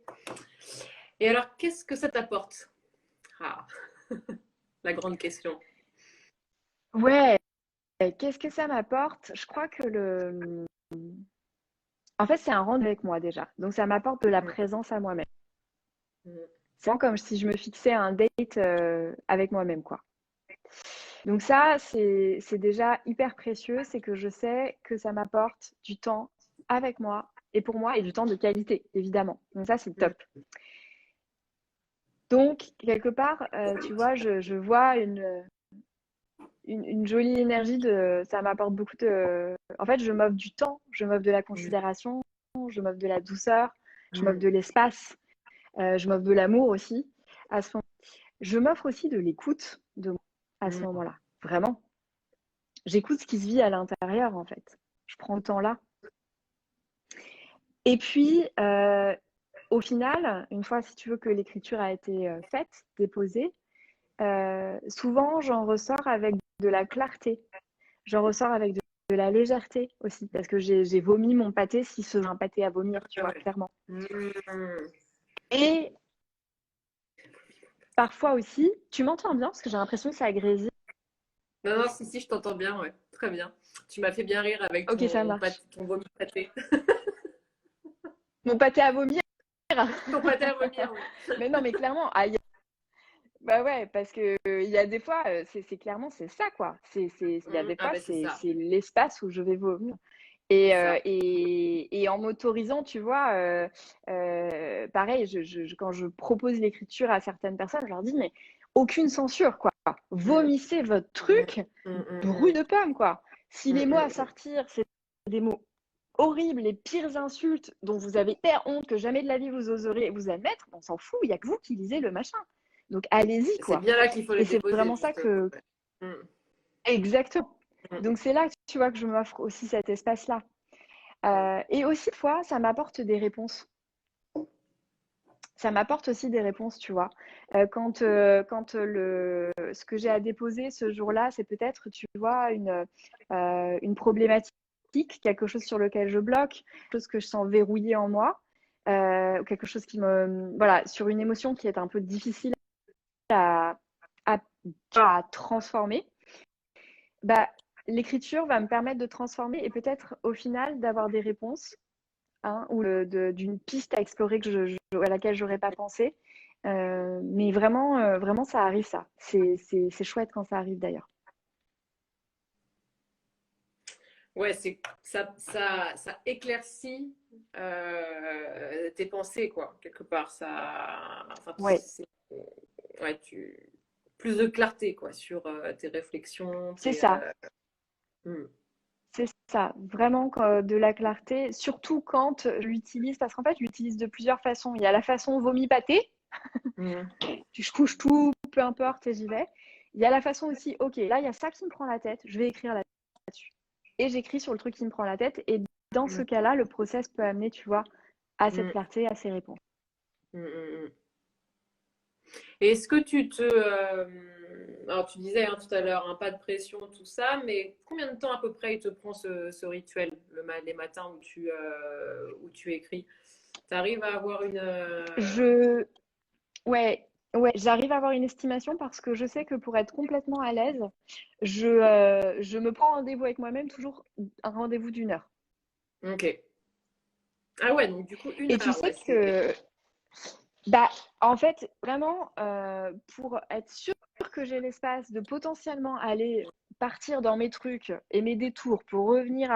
Speaker 1: alors, qu'est-ce que ça t'apporte? Ah, la grande question.
Speaker 2: Ouais, qu'est-ce que ça m'apporte? Je crois que en fait, c'est un rendez-vous avec moi déjà. Donc, ça m'apporte de la présence à moi-même. C'est vraiment comme si je me fixais un date avec moi-même, quoi. Donc ça, c'est déjà hyper précieux. C'est que je sais que ça m'apporte du temps avec moi et pour moi et du temps de qualité, évidemment. Donc ça, c'est top. Donc, quelque part, tu vois, je vois une jolie énergie ça m'apporte beaucoup de. En fait, je m'offre du temps, je m'offre de la considération, je m'offre de la douceur, je m'offre de l'espace, je m'offre de l'amour aussi. À ce moment, je m'offre aussi de l'écoute de moi à ce moment-là. Vraiment. J'écoute ce qui se vit à l'intérieur, en fait. Je prends le temps là. Et puis, au final, une fois, si tu veux, que l'écriture a été faite, déposée, souvent, j'en ressors avec de la clarté. J'en ressors avec de la légèreté aussi, parce que j'ai vomi mon pâté si c'est un pâté à vomir, tu vois, clairement. Et parfois aussi, tu m'entends bien, parce que j'ai l'impression que ça grésille.
Speaker 1: Non, non, si, je t'entends bien, ouais. Très bien. Tu m'as fait bien rire avec
Speaker 2: Ok, ça marche.
Speaker 1: ton vomi pâté.
Speaker 2: Mon pâté à vomir.
Speaker 1: Ton pâté à vomir, oui.
Speaker 2: Mais non, mais clairement, bah ouais, parce que il y a des fois, c'est clairement c'est ça quoi. Il y a des
Speaker 1: Ah
Speaker 2: fois
Speaker 1: ben c'est ça.
Speaker 2: c'est l'espace où je vais vomir.
Speaker 1: C'est ça.
Speaker 2: Et en m'autorisant, tu vois, pareil, quand je propose l'écriture à certaines personnes, je leur dis mais aucune censure quoi. Vomissez votre truc, brûle de pomme quoi. Si les mots à sortir, c'est des mots horribles, les pires insultes dont vous avez hyper honte que jamais de la vie vous oserez vous admettre, on s'en fout, il n'y a que vous qui lisez le machin. Donc allez-y,
Speaker 1: C'est
Speaker 2: quoi.
Speaker 1: bien là qu'il faut
Speaker 2: Et
Speaker 1: les
Speaker 2: c'est
Speaker 1: déposer,
Speaker 2: vraiment ça
Speaker 1: justement.
Speaker 2: que.
Speaker 1: Ouais.
Speaker 2: Exactement. Donc c'est là que tu vois que je m'offre aussi cet espace-là. Et aussi, fois, ça m'apporte des réponses. Ça m'apporte aussi des réponses, tu vois. Ce que j'ai à déposer ce jour-là, c'est peut-être, tu vois, une problématique, quelque chose sur lequel je bloque, quelque chose que je sens verrouillé en moi, ou quelque chose voilà, sur une émotion qui est un peu difficile à, à, à transformer. Bah, l'écriture va me permettre de transformer et peut-être au final d'avoir des réponses, hein, ou d'une piste à explorer à laquelle j'aurais pas pensé. Mais vraiment, vraiment, ça arrive ça. C'est chouette quand ça arrive d'ailleurs.
Speaker 1: Ouais, ça éclaircit tes pensées, quoi, quelque part. Enfin,
Speaker 2: Ouais,
Speaker 1: ouais, plus de clarté, quoi, sur tes réflexions,
Speaker 2: c'est ça.
Speaker 1: Hmm.
Speaker 2: C'est ça, vraiment de la clarté, surtout quand je l'utilise, parce qu'en fait, je l'utilise de plusieurs façons. Il y a la façon vomi pâté, je couche tout, peu importe, et j'y vais. Il y a la façon aussi, ok, là, il y a ça qui me prend la tête, je vais écrire là-dessus. Et j'écris sur le truc qui me prend la tête, et dans ce cas-là, le process peut amener, tu vois, à cette clarté, à ces réponses.
Speaker 1: Et est-ce que Alors, tu disais hein, tout à l'heure, hein, pas de pression, tout ça, mais combien de temps à peu près il te prend ce rituel, les matins où tu écris? Tu arrives à avoir
Speaker 2: Je, ouais, ouais, j'arrive à avoir une estimation parce que je sais que pour être complètement à l'aise, je me prends rendez-vous avec moi-même, toujours un rendez-vous d'une heure.
Speaker 1: Ok. Ah ouais, donc du coup, une
Speaker 2: Et tu
Speaker 1: heure,
Speaker 2: sais
Speaker 1: ouais, c'est...
Speaker 2: que, bah, en fait, vraiment, pour être sûr que j'ai l'espace de potentiellement aller partir dans mes trucs et mes détours pour revenir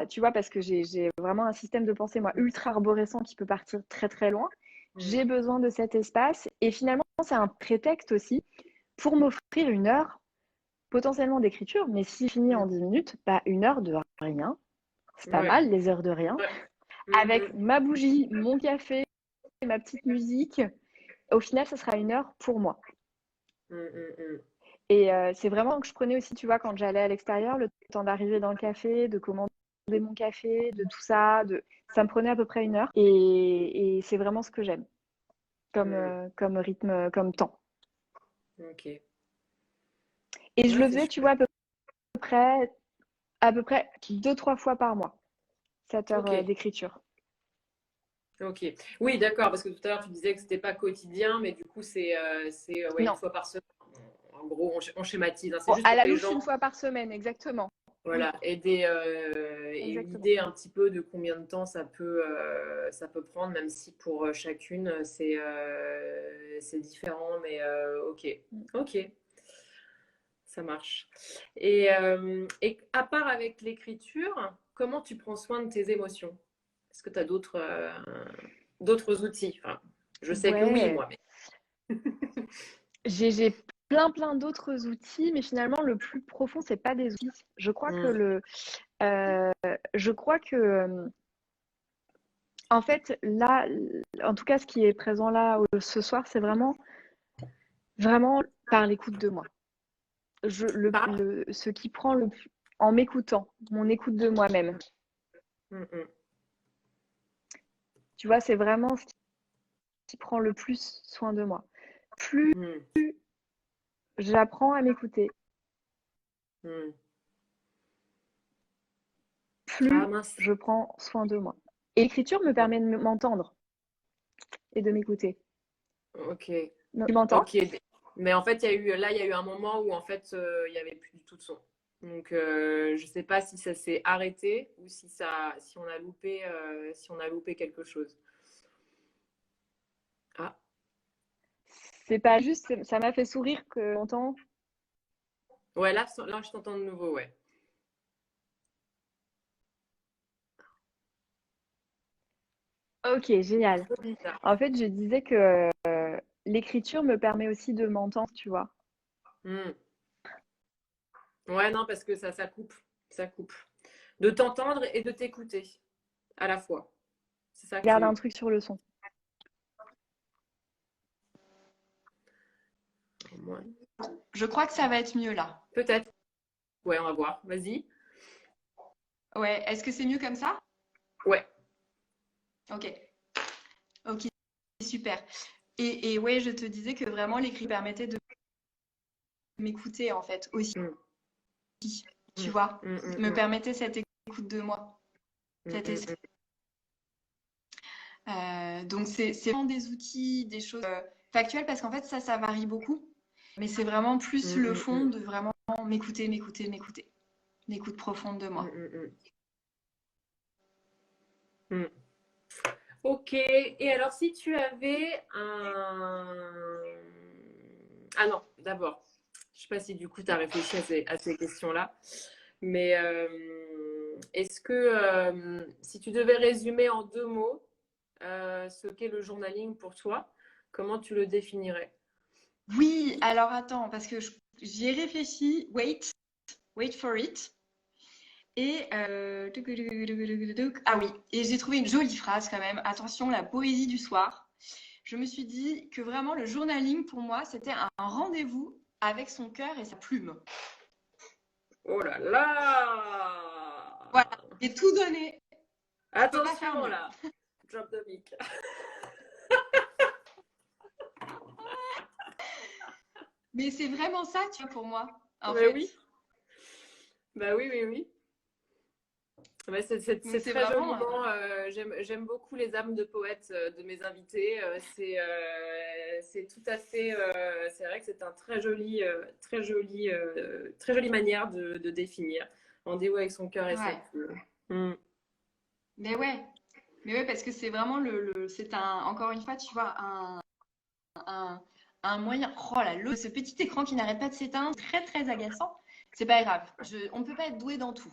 Speaker 2: tu vois, parce que j'ai vraiment un système de pensée, moi, ultra arborescent qui peut partir très, très loin.
Speaker 1: Mm.
Speaker 2: J'ai besoin de cet espace. Et finalement, c'est un prétexte aussi pour m'offrir une heure potentiellement d'écriture. Mais si fini en
Speaker 1: Mm.
Speaker 2: 10 minutes, bah, une heure de rien. C'est pas
Speaker 1: Ouais.
Speaker 2: mal, les heures de rien.
Speaker 1: Ouais.
Speaker 2: Avec
Speaker 1: Mhm.
Speaker 2: ma bougie, mon café, ma petite musique. Au final, ça sera une heure pour moi.
Speaker 1: Mm, mm, mm.
Speaker 2: Et c'est vraiment que je prenais aussi, tu vois, quand j'allais à l'extérieur, le temps d'arriver dans le café, de commander mon café, de tout ça, ça me prenait à peu près une heure. Et c'est vraiment ce que j'aime
Speaker 1: Mm.
Speaker 2: comme rythme, comme temps.
Speaker 1: Ok.
Speaker 2: Et je
Speaker 1: Ouais,
Speaker 2: le
Speaker 1: c'est
Speaker 2: faisais, tu vois,
Speaker 1: chouette.
Speaker 2: près, à peu près 2, 3 fois par mois, cette heure
Speaker 1: Ok.
Speaker 2: d'écriture.
Speaker 1: Ok. Oui, d'accord, parce que tout à l'heure, tu disais que c'était pas quotidien, mais du coup, ouais, une
Speaker 2: Non,
Speaker 1: fois par semaine. En gros, on schématise, hein. C'est
Speaker 2: bon,
Speaker 1: juste
Speaker 2: à
Speaker 1: pour
Speaker 2: la
Speaker 1: que les
Speaker 2: louche, une
Speaker 1: gens,
Speaker 2: fois par semaine, exactement. Oui,
Speaker 1: voilà, aient une
Speaker 2: exactement.
Speaker 1: idée un petit peu de combien de temps ça peut prendre, même si pour chacune, c'est différent, mais ok. Ok, ça marche. Et à part avec l'écriture, comment tu prends soin de tes émotions? Est-ce que tu as d'autres outils? Enfin, je sais que oui,
Speaker 2: Ouais,
Speaker 1: moi, mais...
Speaker 2: j'ai plein, plein d'autres outils, mais finalement, le plus profond, c'est pas des outils.
Speaker 1: Hmm.
Speaker 2: Euh, je crois que, en fait, là, en tout cas, ce qui est présent là ce soir, c'est vraiment par l'écoute de moi.
Speaker 1: Ah.
Speaker 2: Ce qui prend le plus, en m'écoutant, mon écoute de moi-même.
Speaker 1: Hmm, hmm,
Speaker 2: Tu vois, c'est vraiment ce qui prend le plus soin de moi. Plus
Speaker 1: hmm,
Speaker 2: j'apprends à m'écouter,
Speaker 1: hmm. Ah
Speaker 2: plus
Speaker 1: mince.
Speaker 2: je prends soin de moi. Et l'écriture me permet de m'entendre et de m'écouter.
Speaker 1: Ok.
Speaker 2: Tu m'entends?
Speaker 1: Ok. Mais en fait, il y a eu un moment où en fait, il y avait plus du tout de son. Donc, je sais pas si ça s'est arrêté ou si on a loupé quelque chose. Ah.
Speaker 2: C'est pas juste, ça m'a fait sourire que m'entends.
Speaker 1: Ouais, là, je t'entends de nouveau, ouais.
Speaker 2: Ok, génial.
Speaker 1: Trop bizarre.
Speaker 2: En fait, je disais que l'écriture me permet aussi de m'entendre, tu vois.
Speaker 1: Hmm. Ouais, non, parce que ça coupe. Ça coupe. De t'entendre et de t'écouter à la fois. C'est ça que
Speaker 2: Regarde un
Speaker 1: tu.
Speaker 2: truc sur le son.
Speaker 1: Ouais.
Speaker 3: Je crois que ça va être mieux là.
Speaker 1: Peut-être. Ouais, on va voir. Vas-y.
Speaker 3: Ouais, est-ce que c'est mieux comme ça?
Speaker 1: Ouais.
Speaker 3: Ok, ok, super. Et ouais, je te disais que vraiment l'écrit permettait de m'écouter en fait aussi,
Speaker 1: Hmm,
Speaker 3: tu
Speaker 1: hmm,
Speaker 3: vois,
Speaker 1: hmm, hmm,
Speaker 3: me
Speaker 1: hmm,
Speaker 3: permettait cette écoute de moi,
Speaker 1: hmm,
Speaker 3: cet
Speaker 1: hmm,
Speaker 3: esprit.
Speaker 1: hmm.
Speaker 3: Donc c'est vraiment des outils, des choses factuelles parce qu'en fait ça varie beaucoup, mais c'est vraiment plus
Speaker 1: Mm,
Speaker 3: le
Speaker 1: mm,
Speaker 3: fond
Speaker 1: mm.
Speaker 3: de vraiment m'écouter, m'écouter, m'écouter, l'écoute profonde de
Speaker 1: Mm,
Speaker 3: moi.
Speaker 1: mm, mm. Mm. Ok. Et alors, si tu avais un... Ah non, d'abord, je sais pas si du coup tu as réfléchi à ces questions-là, mais est-ce que si tu devais résumer en 2 mots ce qu'est le journaling pour toi, comment tu le définirais?
Speaker 3: Oui, alors attends, parce que j'y ai réfléchi, wait for it. Et ah oui, et j'ai trouvé une jolie phrase quand même. Attention, la poésie du soir. Je me suis dit que vraiment le journaling pour moi c'était un rendez-vous avec son cœur et sa plume.
Speaker 1: Oh là là!
Speaker 3: Voilà, et tout donné. Je peux pas faire
Speaker 1: Attention
Speaker 3: mieux.
Speaker 1: là! Drop the mic.
Speaker 3: Mais c'est vraiment ça, tu vois, pour moi, en
Speaker 1: Ouais,
Speaker 3: fait.
Speaker 1: oui, bah oui, oui, oui. Ouais,
Speaker 3: Donc
Speaker 1: c'est
Speaker 3: c'est
Speaker 1: très
Speaker 3: vraiment...
Speaker 1: joliment. J'aime beaucoup les âmes de poètes de mes invités. C'est tout à fait. C'est vrai que c'est un très jolie manière de définir. Rendez-vous avec son cœur et sa
Speaker 3: Ouais.
Speaker 1: plume. Mm.
Speaker 3: Mais ouais. Mais ouais, parce que c'est vraiment c'est un, encore une fois, tu vois, un, un moyen. Oh là, ce petit écran qui n'arrête pas de s'éteindre, très très agaçant. C'est pas grave. On ne peut pas être doué dans tout.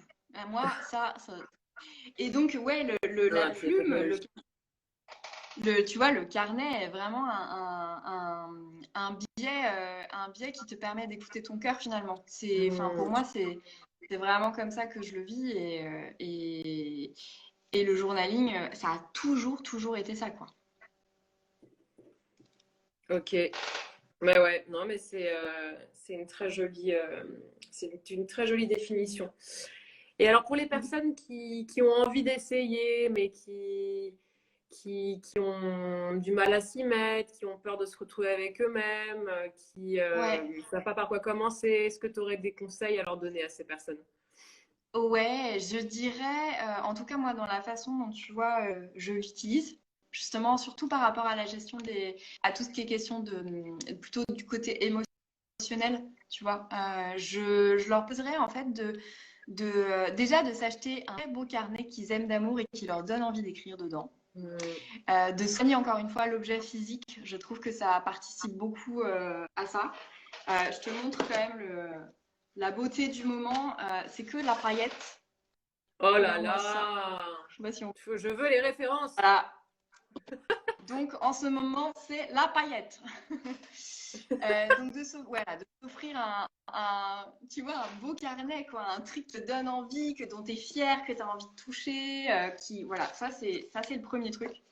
Speaker 3: Moi, ça. Et donc, ouais,
Speaker 1: Dans
Speaker 3: la
Speaker 1: la
Speaker 3: plume,
Speaker 1: technologie.
Speaker 3: tu vois, le carnet est vraiment un biais qui te permet d'écouter ton cœur finalement. Enfin, pour
Speaker 1: Mm.
Speaker 3: moi, c'est vraiment comme ça que je le vis et le journaling, ça a toujours été ça, quoi.
Speaker 1: Ok. Mais ouais, non, mais c'est c'est une très jolie définition. Et alors pour les personnes qui ont envie d'essayer, mais qui ont du mal à s'y mettre, qui ont peur de se retrouver avec eux-mêmes, qui
Speaker 3: Ouais,
Speaker 1: ne savent pas par quoi commencer, est-ce que tu aurais des conseils à leur donner à ces personnes?
Speaker 3: ouais, je dirais, en tout cas moi, dans la façon dont tu vois, je l'utilise, justement, surtout par rapport à la gestion à tout ce qui est question plutôt du côté émotionnel, tu vois. Je leur poserais en fait déjà de s'acheter un très beau carnet qu'ils aiment d'amour et qui leur donne envie d'écrire dedans.
Speaker 1: Mm.
Speaker 3: De soigner encore une fois l'objet physique, je trouve que ça participe beaucoup à ça. Je te montre quand même la beauté du moment. C'est que la paillette.
Speaker 1: Oh là
Speaker 3: Regarde-moi ça.
Speaker 1: là!
Speaker 3: Je sais pas si on...
Speaker 1: Je veux les références!
Speaker 3: Voilà. Donc en ce moment, c'est la paillette. Donc voilà, de s'offrir tu vois, un beau carnet, quoi, un truc qui te donne envie, dont tu es fier, que tu as envie de toucher, voilà, ça c'est le premier truc.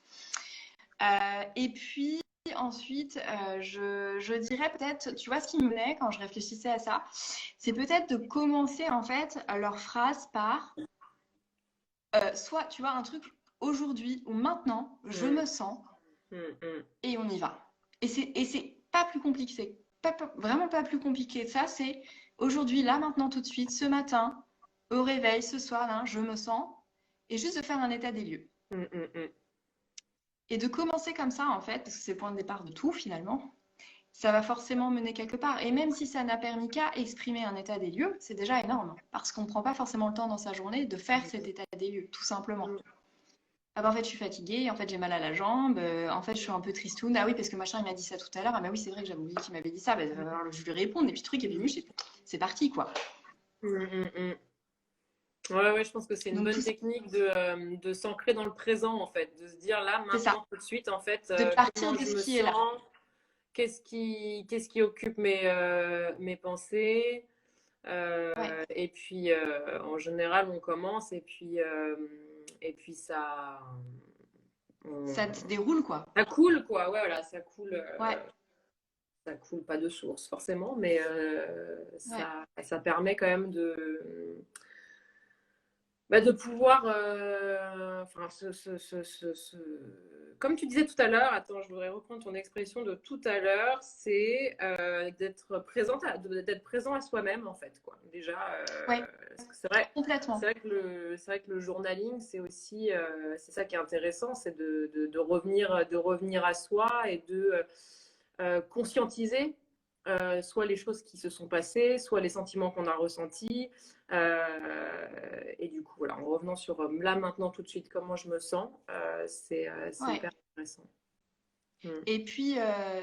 Speaker 3: Et puis ensuite, je dirais peut-être, tu vois, ce qui me venait quand je réfléchissais à ça, c'est peut-être de commencer en fait leur phrase par soit, tu vois, un truc aujourd'hui ou maintenant, je
Speaker 1: Mm,
Speaker 3: me sens
Speaker 1: mm, mm.
Speaker 3: et on y va. Et c'est pas plus compliqué, vraiment pas plus compliqué que ça, c'est aujourd'hui, là, maintenant, tout de suite, ce matin, au réveil, ce soir, là, je me sens, et juste de faire un état des lieux.
Speaker 1: Mm, mm, mm.
Speaker 3: Et de commencer comme ça, en fait, parce que c'est le point de départ de tout, finalement, ça va forcément mener quelque part. Et même si ça n'a permis qu'à exprimer un état des lieux, c'est déjà énorme, parce qu'on ne prend pas forcément le temps dans sa journée de faire cet état des lieux, tout simplement.
Speaker 1: Mm.
Speaker 3: Ah bah en fait, je suis fatiguée, en fait, j'ai mal à la jambe, en fait, je suis un peu tristoune. Ah oui, parce que machin, il m'a dit ça tout à l'heure. Ah bah oui, c'est vrai que j'avais oublié qu'il m'avait dit ça. Bah, il va falloir que je lui réponde. Et puis, le truc est venu, c'est parti, quoi.
Speaker 1: Mm, mm, mm. Ouais, ouais, je pense que c'est une
Speaker 3: Donc,
Speaker 1: bonne
Speaker 3: tout ça,
Speaker 1: technique de s'ancrer dans le présent, en fait, de se dire là,
Speaker 3: c'est ça.
Speaker 1: maintenant, tout de suite, en fait,
Speaker 3: De partir
Speaker 1: comment
Speaker 3: de
Speaker 1: je
Speaker 3: ce
Speaker 1: me
Speaker 3: qui est là.
Speaker 1: sens, qu'est-ce qui occupe mes pensées.
Speaker 3: Ouais.
Speaker 1: Et puis, en général, on commence et puis
Speaker 3: Ça te
Speaker 1: on-
Speaker 3: déroule, quoi.
Speaker 1: ça coule, quoi. Ouais, voilà,
Speaker 3: Ouais,
Speaker 1: ça coule pas de source, forcément, mais
Speaker 3: ouais,
Speaker 1: ça permet quand même bah, de pouvoir, enfin, comme tu disais tout à l'heure, attends, je voudrais reprendre ton expression de tout à l'heure, c'est d'être présent à soi-même, en fait, quoi. Déjà,
Speaker 3: ouais,
Speaker 1: parce que c'est
Speaker 3: complètement.
Speaker 1: vrai que c'est vrai que le journaling, c'est aussi, c'est ça qui est intéressant, c'est de revenir à soi et de conscientiser soit les choses qui se sont passées, soit les sentiments qu'on a ressentis. Et du coup, voilà, en revenant sur là, maintenant, tout de suite, comment je me sens, c'est
Speaker 3: Ouais.
Speaker 1: hyper intéressant. Mm.
Speaker 3: Et puis,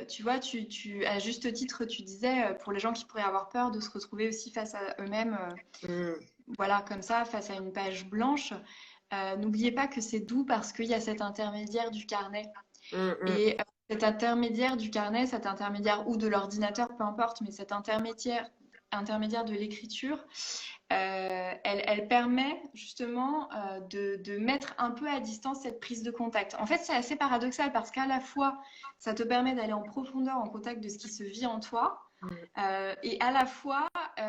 Speaker 3: tu vois, à juste titre, tu disais, pour les gens qui pourraient avoir peur de se retrouver aussi face à eux-mêmes,
Speaker 1: Mm.
Speaker 3: voilà, comme ça, face à une page blanche, n'oubliez pas que c'est doux parce qu'il y a cet intermédiaire du carnet.
Speaker 1: Mm, mm.
Speaker 3: Et cet intermédiaire du carnet, cet intermédiaire ou de l'ordinateur, peu importe, mais cet intermédiaire de l'écriture, elle permet justement de mettre un peu à distance cette prise de contact. En fait, c'est assez paradoxal parce qu'à la fois, ça te permet d'aller en profondeur en contact de ce qui se vit en toi, et à la fois,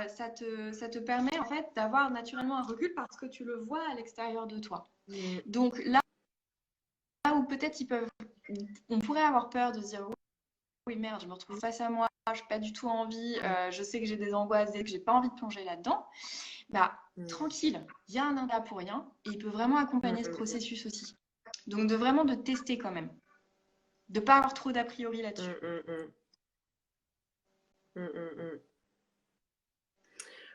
Speaker 3: ça te permet en fait d'avoir naturellement un recul parce que tu le vois à l'extérieur de toi.
Speaker 1: Mm.
Speaker 3: Donc là où peut-être on pourrait avoir peur de se dire oui, merde, je me retrouve face à moi, je n'ai pas du tout envie, je sais que j'ai des angoisses et que j'ai pas envie de plonger là-dedans, bah, tranquille, il y a un nain là pour rien et il peut vraiment accompagner ce processus aussi. Donc, vraiment de tester quand même, de ne pas avoir trop d'a priori là-dessus.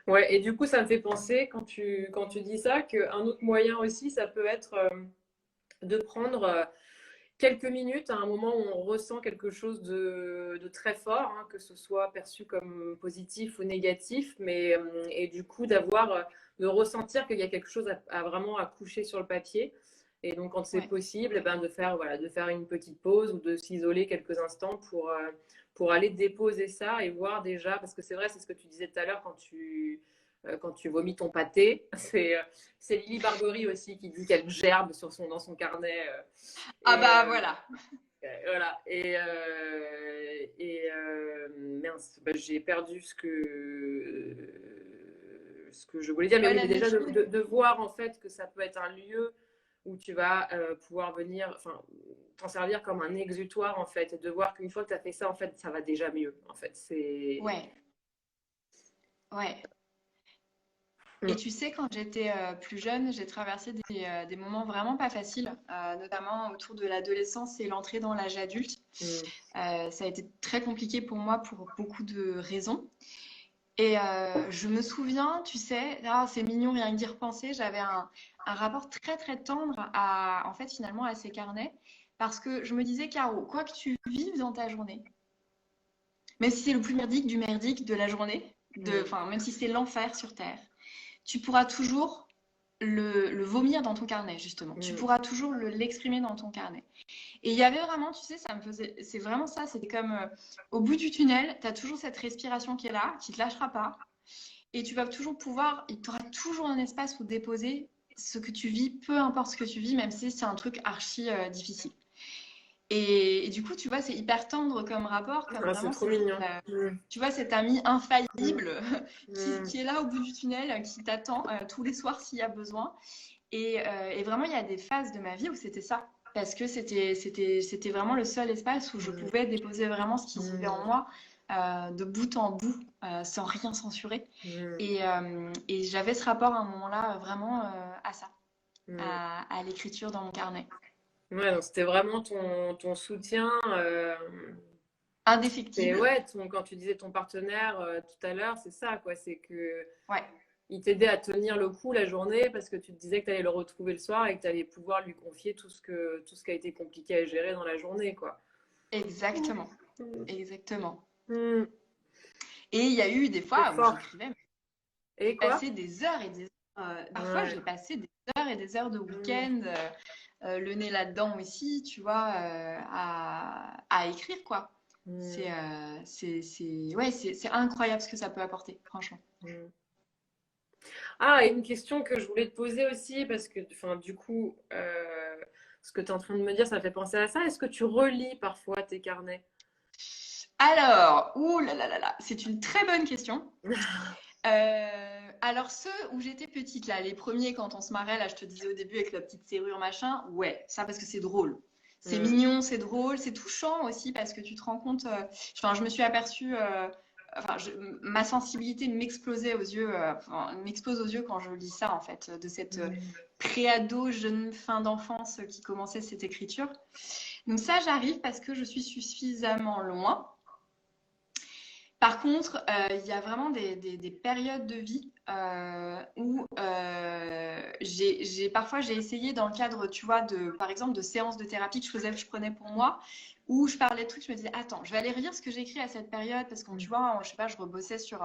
Speaker 1: Ouais, et du coup, ça me fait penser, quand tu dis ça, qu'un autre moyen aussi, ça peut être de prendre quelques minutes à un moment où on ressent quelque chose de très fort, hein, que ce soit perçu comme positif ou négatif, mais et du coup de ressentir qu'il y a quelque chose à vraiment à coucher sur le papier. Et donc quand c'est possible, eh ben, de faire une petite pause ou de s'isoler quelques instants pour aller déposer ça et voir déjà, parce que c'est vrai, c'est ce que tu disais tout à l'heure quand tu vomis ton pâté. C'est Lily Barbery aussi qui dit qu'elle gerbe dans son carnet.
Speaker 3: Ah bah voilà.
Speaker 1: Voilà. Mince, bah, j'ai perdu ce que je voulais dire. Mais oui, mais déjà de voir en fait que ça peut être un lieu où tu vas pouvoir venir, enfin, t'en servir comme un exutoire en fait, et de voir qu'une fois que tu as fait ça, en fait, ça va déjà mieux. En fait, c'est.
Speaker 3: Ouais. Et tu sais, quand j'étais plus jeune, j'ai traversé des moments vraiment pas faciles, notamment autour de l'adolescence et l'entrée dans l'âge adulte. Ça a été très compliqué pour moi pour beaucoup de raisons. Et je me souviens, tu sais, c'est mignon rien que d'y repenser, j'avais un rapport très très tendre en fait, finalement, à ces carnets, parce que je me disais, Caro, quoi que tu vives dans ta journée, même si c'est le plus merdique du merdique de la journée, même si c'est l'enfer sur Terre, tu pourras toujours le vomir dans ton carnet, justement. Tu pourras toujours l'exprimer dans ton carnet. Et il y avait vraiment, tu sais, c'est vraiment ça, c'était comme au bout du tunnel, tu as toujours cette respiration qui est là, qui ne te lâchera pas. Et tu vas toujours pouvoir, il t'aura toujours un espace où déposer ce que tu vis, peu importe ce que tu vis, même si c'est un truc archi difficile. Et du coup, tu vois, c'est hyper tendre comme rapport, comme vraiment,
Speaker 1: c'est trop mignon.
Speaker 3: Tu vois, cet ami infaillible qui est là au bout du tunnel, qui t'attend tous les soirs s'il y a besoin. Et vraiment, il y a des phases de ma vie où c'était ça. Parce que c'était vraiment le seul espace où je pouvais déposer vraiment ce qui vivait en moi, de bout en bout, sans rien censurer. Et j'avais ce rapport à un moment-là vraiment à ça, à l'écriture dans mon carnet.
Speaker 1: Ouais, donc c'était vraiment ton soutien.
Speaker 3: Indéfectible.
Speaker 1: Ouais, quand tu disais ton partenaire tout à l'heure, c'est ça, quoi. C'est que
Speaker 3: Ouais.
Speaker 1: il t'aidait à tenir le coup la journée parce que tu te disais que tu allais le retrouver le soir et que tu allais pouvoir lui confier tout ce qui a été compliqué à gérer dans la journée, quoi.
Speaker 3: Exactement. Exactement.
Speaker 1: Mm.
Speaker 3: Et il y a eu des fois où j'écrivais,
Speaker 1: et quoi
Speaker 3: passé des heures et des heures. Parfois, j'ai passé des heures et des heures de week-end, le nez là-dedans aussi, tu vois, à écrire, quoi. C'est incroyable ce que ça peut apporter, franchement.
Speaker 1: Ah, et une question que je voulais te poser aussi, parce que, enfin, du coup, ce que tu es en train de me dire, ça me fait penser à ça. Est-ce que tu relis parfois tes carnets?
Speaker 3: Alors, ouh là là là là, c'est une très bonne question. Alors ceux où j'étais petite, là, les premiers quand on se marrait, là, je te disais au début avec la petite serrure, machin, ouais, ça parce que c'est drôle. C'est mignon, c'est drôle, c'est touchant aussi parce que tu te rends compte, enfin, je me suis aperçue, ma sensibilité m'explosait aux yeux, m'explose aux yeux quand je lis ça en fait, de cette préado, jeune fin d'enfance qui commençait cette écriture. Donc ça, j'arrive parce que je suis suffisamment loin. Par contre, il y a vraiment des périodes de vie où parfois j'ai essayé dans le cadre, tu vois, par exemple, de séances de thérapie que je prenais pour moi, où je parlais de trucs, je me disais, attends, je vais aller relire ce que j'ai écrit à cette période, parce que tu vois, je sais pas, je rebossais sur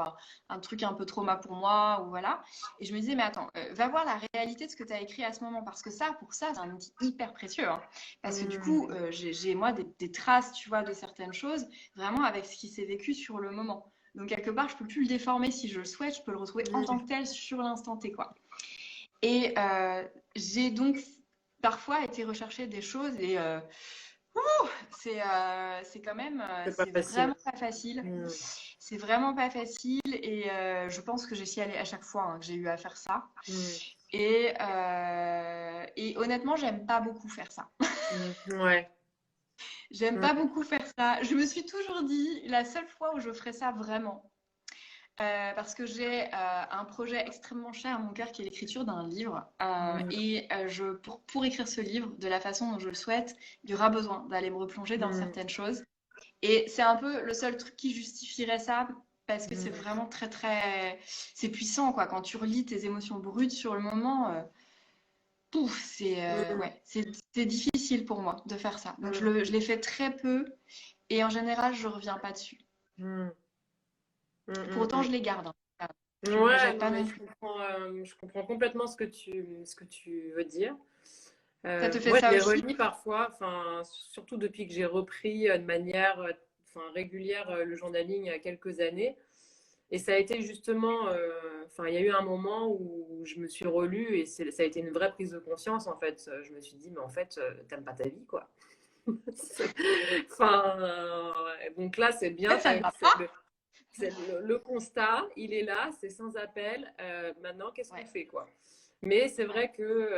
Speaker 3: un truc un peu trauma pour moi, ou voilà. Et je me disais, mais attends, va voir la réalité de ce que tu as écrit à ce moment, parce que pour ça, c'est un outil hyper précieux. Hein. Parce que du coup, j'ai moi des traces, tu vois, de certaines choses, vraiment avec ce qui s'est vécu sur le moment. Donc, quelque part, je peux plus le déformer si je le souhaite, je peux le retrouver en tant que tel sur l'instant T, quoi. Et j'ai donc parfois été rechercher des choses et c'est quand même, c'est vraiment pas facile. C'est vraiment pas facile et je pense que j'ai chialé à chaque fois hein, que j'ai eu à faire ça. Et honnêtement, j'aime pas beaucoup faire ça.
Speaker 1: Ouais.
Speaker 3: J'aime pas beaucoup faire ça. Je me suis toujours dit, la seule fois où je ferais ça vraiment, parce que j'ai un projet extrêmement cher à mon cœur qui est l'écriture d'un livre. Pour écrire ce livre de la façon dont je le souhaite, il y aura besoin d'aller me replonger dans certaines choses. Et c'est un peu le seul truc qui justifierait ça, parce que c'est vraiment très, très... C'est puissant, quoi. Quand tu relis tes émotions brutes sur le moment, pouf, c'est difficile pour moi de faire ça. Donc, je l'ai fait très peu. Et en général, je reviens pas dessus. Pour autant, je les garde. Hein. Je ne les jette pas non plus.
Speaker 1: Je comprends complètement ce que tu veux dire.
Speaker 3: Ça te fait
Speaker 1: Moi,
Speaker 3: ça
Speaker 1: je les
Speaker 3: aussi?
Speaker 1: relis parfois, surtout depuis que j'ai repris de manière régulière le journaling il y a quelques années. Et ça a été justement, il y a eu un moment où je me suis relue et ça a été une vraie prise de conscience en fait. Je me suis dit, mais en fait, t'aimes pas ta vie quoi. Donc là, c'est bien.
Speaker 3: Ça ne va pas.
Speaker 1: Le constat, il est là, c'est sans appel. Maintenant, qu'est-ce qu'on fait quoi? Mais c'est vrai que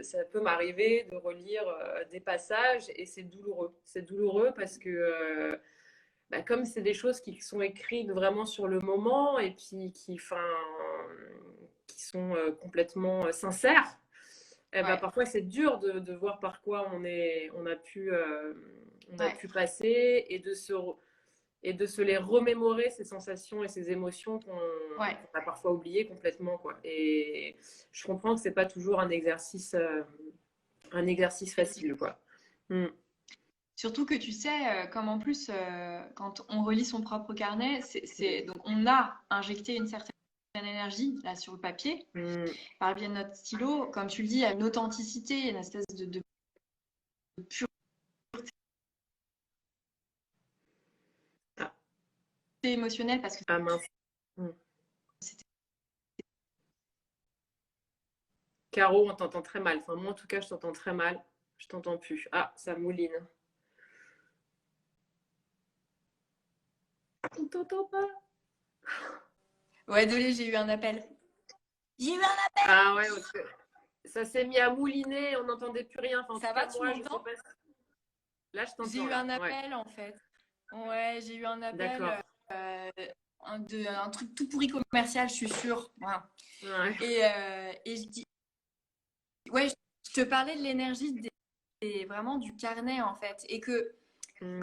Speaker 1: ça peut m'arriver de relire des passages et c'est douloureux. C'est douloureux parce que comme c'est des choses qui sont écrites vraiment sur le moment et puis qui sont complètement sincères, parfois c'est dur de voir par quoi on a pu passer et de se les remémorer, ces sensations et ces émotions qu'on a parfois oubliées complètement, quoi. Et je comprends que c'est pas toujours un exercice facile, quoi.
Speaker 3: Surtout que tu sais, comme en plus, quand on relit son propre carnet, donc on a injecté une certaine énergie là sur le papier par le biais de notre stylo. Comme tu le dis, il y a une authenticité, une espèce de pureté émotionnelle parce que
Speaker 1: mince. Caro, on t'entend très mal. Enfin, moi, en tout cas, je t'entends très mal. Je t'entends plus. Ah, ça mouline. On t'entend pas.
Speaker 3: Ouais, désolé, j'ai eu un appel.
Speaker 1: Ah ouais, ok. Ça s'est mis à mouliner, on n'entendait plus rien. Enfin,
Speaker 3: ça va, tu m'entends?
Speaker 1: Là, je t'entends.
Speaker 3: J'ai eu un appel en fait. Ouais, j'ai eu un appel. Un truc tout pourri commercial, je suis sûre. Voilà. Et je dis, ouais, je te parlais de l'énergie vraiment du carnet en fait, et que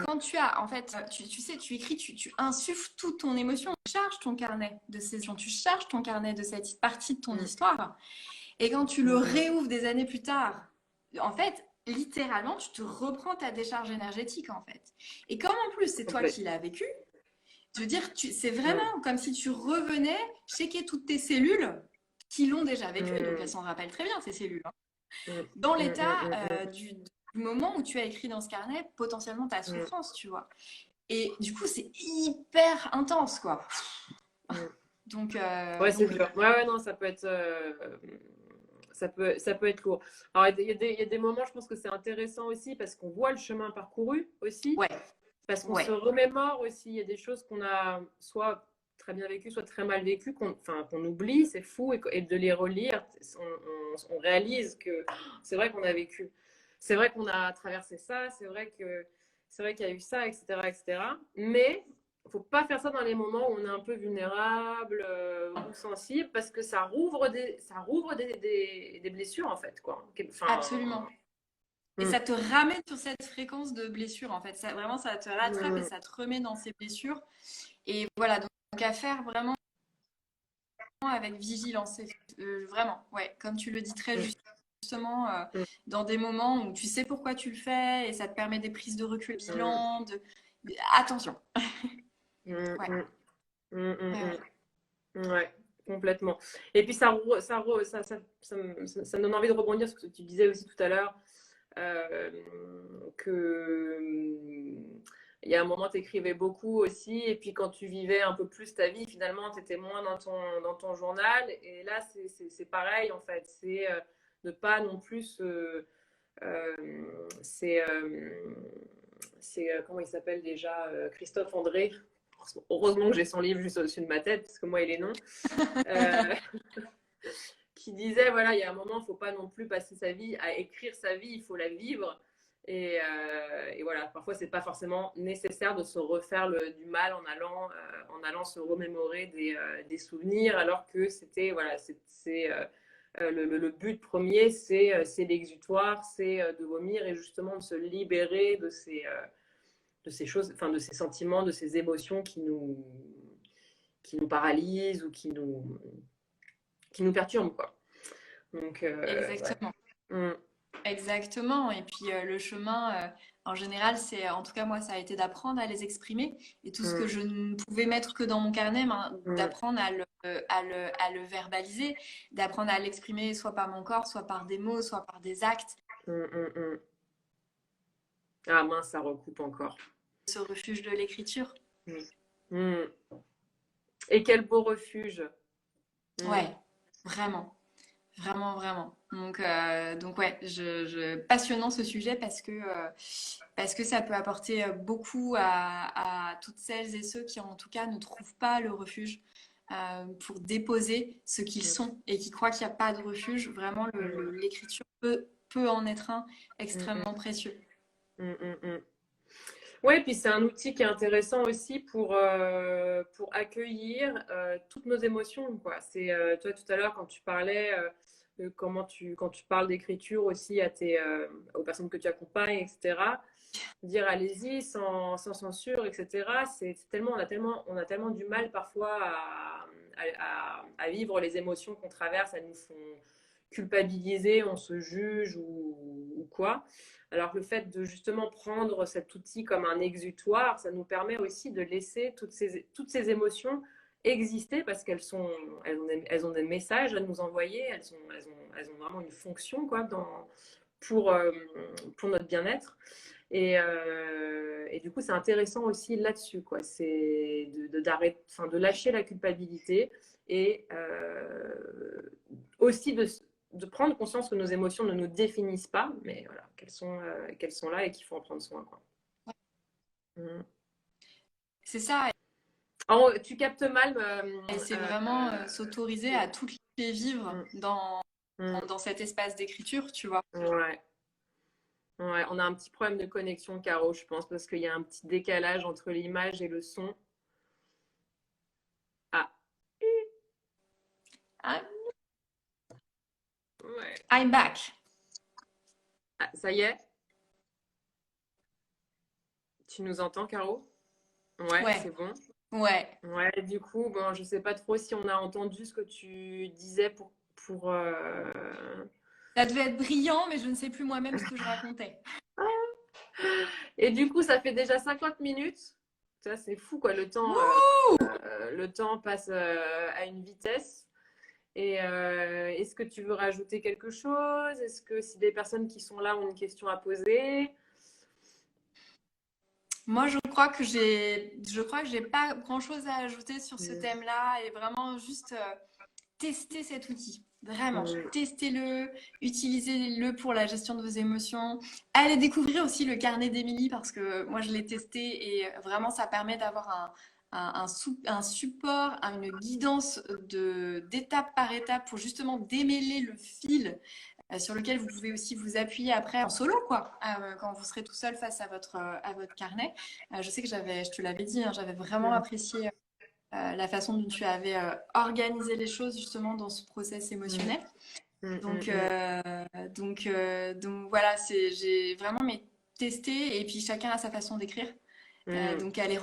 Speaker 3: quand tu as, en fait, tu sais, tu écris, tu insuffles toute ton émotion, tu charges ton carnet de session, tu charges ton carnet de cette partie de ton histoire, et quand tu le réouvres des années plus tard, en fait, littéralement, tu te reprends ta décharge énergétique en fait. Et comme en plus c'est toi qui l'as vécu. Je veux dire, c'est vraiment comme si tu revenais checker toutes tes cellules qui l'ont déjà vécu, donc elles s'en rappellent très bien, ces cellules. Hein. Dans l'état du moment où tu as écrit dans ce carnet, potentiellement ta souffrance, tu vois. Et du coup, c'est hyper intense, quoi. Donc,
Speaker 1: ouais, c'est dur. Ouais, non, ça peut être... ça peut être lourd. Alors, il y a des moments, je pense que c'est intéressant aussi parce qu'on voit le chemin parcouru aussi.
Speaker 3: Ouais.
Speaker 1: Parce qu'on se remémore aussi. Il y a des choses qu'on a soit très bien vécues, soit très mal vécues, qu'on oublie, c'est fou. Et de les relire, on réalise que c'est vrai qu'on a vécu. C'est vrai qu'on a traversé ça. C'est vrai qu'il y a eu ça, etc., etc. Mais il ne faut pas faire ça dans les moments où on est un peu vulnérable ou sensible parce que ça rouvre des blessures, en fait, quoi.
Speaker 3: Absolument. Et ça te ramène sur cette fréquence de blessure, en fait. Vraiment, ça te rattrape et ça te remet dans ces blessures. Et voilà, donc à faire vraiment avec vigilance. Vraiment, ouais, comme tu le dis très justement, dans des moments où tu sais pourquoi tu le fais et ça te permet des prises de recul bilan, attention.
Speaker 1: Ouais, complètement. Et puis ça me donne envie de rebondir sur ce que tu disais aussi tout à l'heure, que il y a un moment, tu écrivais beaucoup aussi, et puis quand tu vivais un peu plus ta vie, finalement, tu étais moins dans ton journal. Et là, c'est pareil, en fait. C'est ne pas non plus... comment il s'appelle déjà, Christophe André. Heureusement que j'ai son livre juste au-dessus de ma tête, parce que moi, il est non. Qui disait, voilà, il y a un moment, il ne faut pas non plus passer sa vie à écrire sa vie, il faut la vivre. Et voilà, parfois, c'est pas forcément nécessaire de se refaire du mal en allant se remémorer des souvenirs, alors que c'était, voilà, le but premier, c'est l'exutoire, c'est de vomir et justement de se libérer de ces choses, enfin, de ces sentiments, de ces émotions qui nous paralysent ou qui nous perturbent, quoi. Donc, ouais.
Speaker 3: Exactement. Exactement. Et puis le chemin, en général, en tout cas moi, ça a été d'apprendre à les exprimer. Et tout ce que
Speaker 1: Mm,
Speaker 3: je ne pouvais mettre que dans mon carnet,
Speaker 1: mm,
Speaker 3: d'apprendre à le verbaliser, d'apprendre à l'exprimer soit par mon corps, soit par des mots, soit par des actes.
Speaker 1: mm. Ah mince, ça recoupe encore.
Speaker 3: Ce refuge de l'écriture.
Speaker 1: Mm. Mm. Et quel beau refuge.
Speaker 3: Ouais, vraiment. Vraiment, vraiment. Donc ouais, passionnant ce sujet parce que ça peut apporter beaucoup à toutes celles et ceux qui, en tout cas, ne trouvent pas le refuge pour déposer ce qu'ils
Speaker 1: Mm,
Speaker 3: sont et qui croient qu'il n'y a pas de refuge. Vraiment, l'écriture peut en être un
Speaker 1: mm, mm,
Speaker 3: extrêmement précieux.
Speaker 1: mm. Ouais, puis c'est un outil qui est intéressant aussi pour accueillir toutes nos émotions, quoi. C'est toi tout à l'heure quand tu parlais de quand tu parles d'écriture aussi aux personnes que tu accompagnes, etc. Dire allez-y sans censure, etc. C'est tellement on a tellement du mal parfois à vivre les émotions qu'on traverse, elles nous font culpabiliser, on se juge ou quoi. Alors que le fait de justement prendre cet outil comme un exutoire, ça nous permet aussi de laisser toutes ces émotions exister parce elles ont des messages à nous envoyer, elles ont vraiment une fonction quoi, pour notre bien-être. Et du coup, c'est intéressant aussi là-dessus, quoi. C'est de lâcher la culpabilité et aussi de prendre conscience que nos émotions ne nous définissent pas, mais voilà, qu'elles sont là et qu'il faut en prendre soin, quoi. Mm.
Speaker 3: C'est ça,
Speaker 1: Alors, tu captes mal.
Speaker 3: et c'est vraiment s'autoriser à toutes les vivre
Speaker 1: Mm, mm.
Speaker 3: dans cet espace d'écriture, tu vois.
Speaker 1: Ouais. Ouais, on a un petit problème de connexion, Caro, je pense, parce qu'il y a un petit décalage entre l'image et le son. Ah,
Speaker 3: I'm
Speaker 1: ouais.
Speaker 3: I'm back.
Speaker 1: Ah, ça y est, tu nous entends, Caro? Ouais,
Speaker 3: Ouais,
Speaker 1: c'est bon.
Speaker 3: ouais.
Speaker 1: Ouais, du coup, bon, je sais pas trop si on a entendu ce que tu disais pour.
Speaker 3: Ça devait être brillant, mais je ne sais plus moi-même ce que je racontais.
Speaker 1: Et du coup, ça fait déjà 50 minutes. Ça, c'est fou, quoi. Le temps passe à une vitesse. Et est-ce que tu veux rajouter quelque chose? Est-ce que si des personnes qui sont là ont une question à poser?
Speaker 3: Moi, je crois que j'ai pas grand-chose à ajouter sur ce thème-là et vraiment juste tester cet outil. Vraiment,
Speaker 1: Mm,
Speaker 3: testez-le, utilisez-le pour la gestion de vos émotions. Allez découvrir aussi le carnet d'Émilie parce que moi, je l'ai testé et vraiment, ça permet d'avoir un support, une guidance d'étape par étape pour justement démêler le fil sur lequel vous pouvez aussi vous appuyer après en solo, quoi, quand vous serez tout seul face à votre carnet. Je sais que je te l'avais dit, hein, j'avais vraiment
Speaker 1: mm,
Speaker 3: apprécié la façon dont tu avais organisé les choses justement dans ce process
Speaker 1: mm,
Speaker 3: émotionnel.
Speaker 1: mm,
Speaker 3: Donc,
Speaker 1: mm,
Speaker 3: donc voilà, j'ai vraiment testé et puis chacun a sa façon d'écrire.
Speaker 1: mm,
Speaker 3: Donc allez
Speaker 1: mm,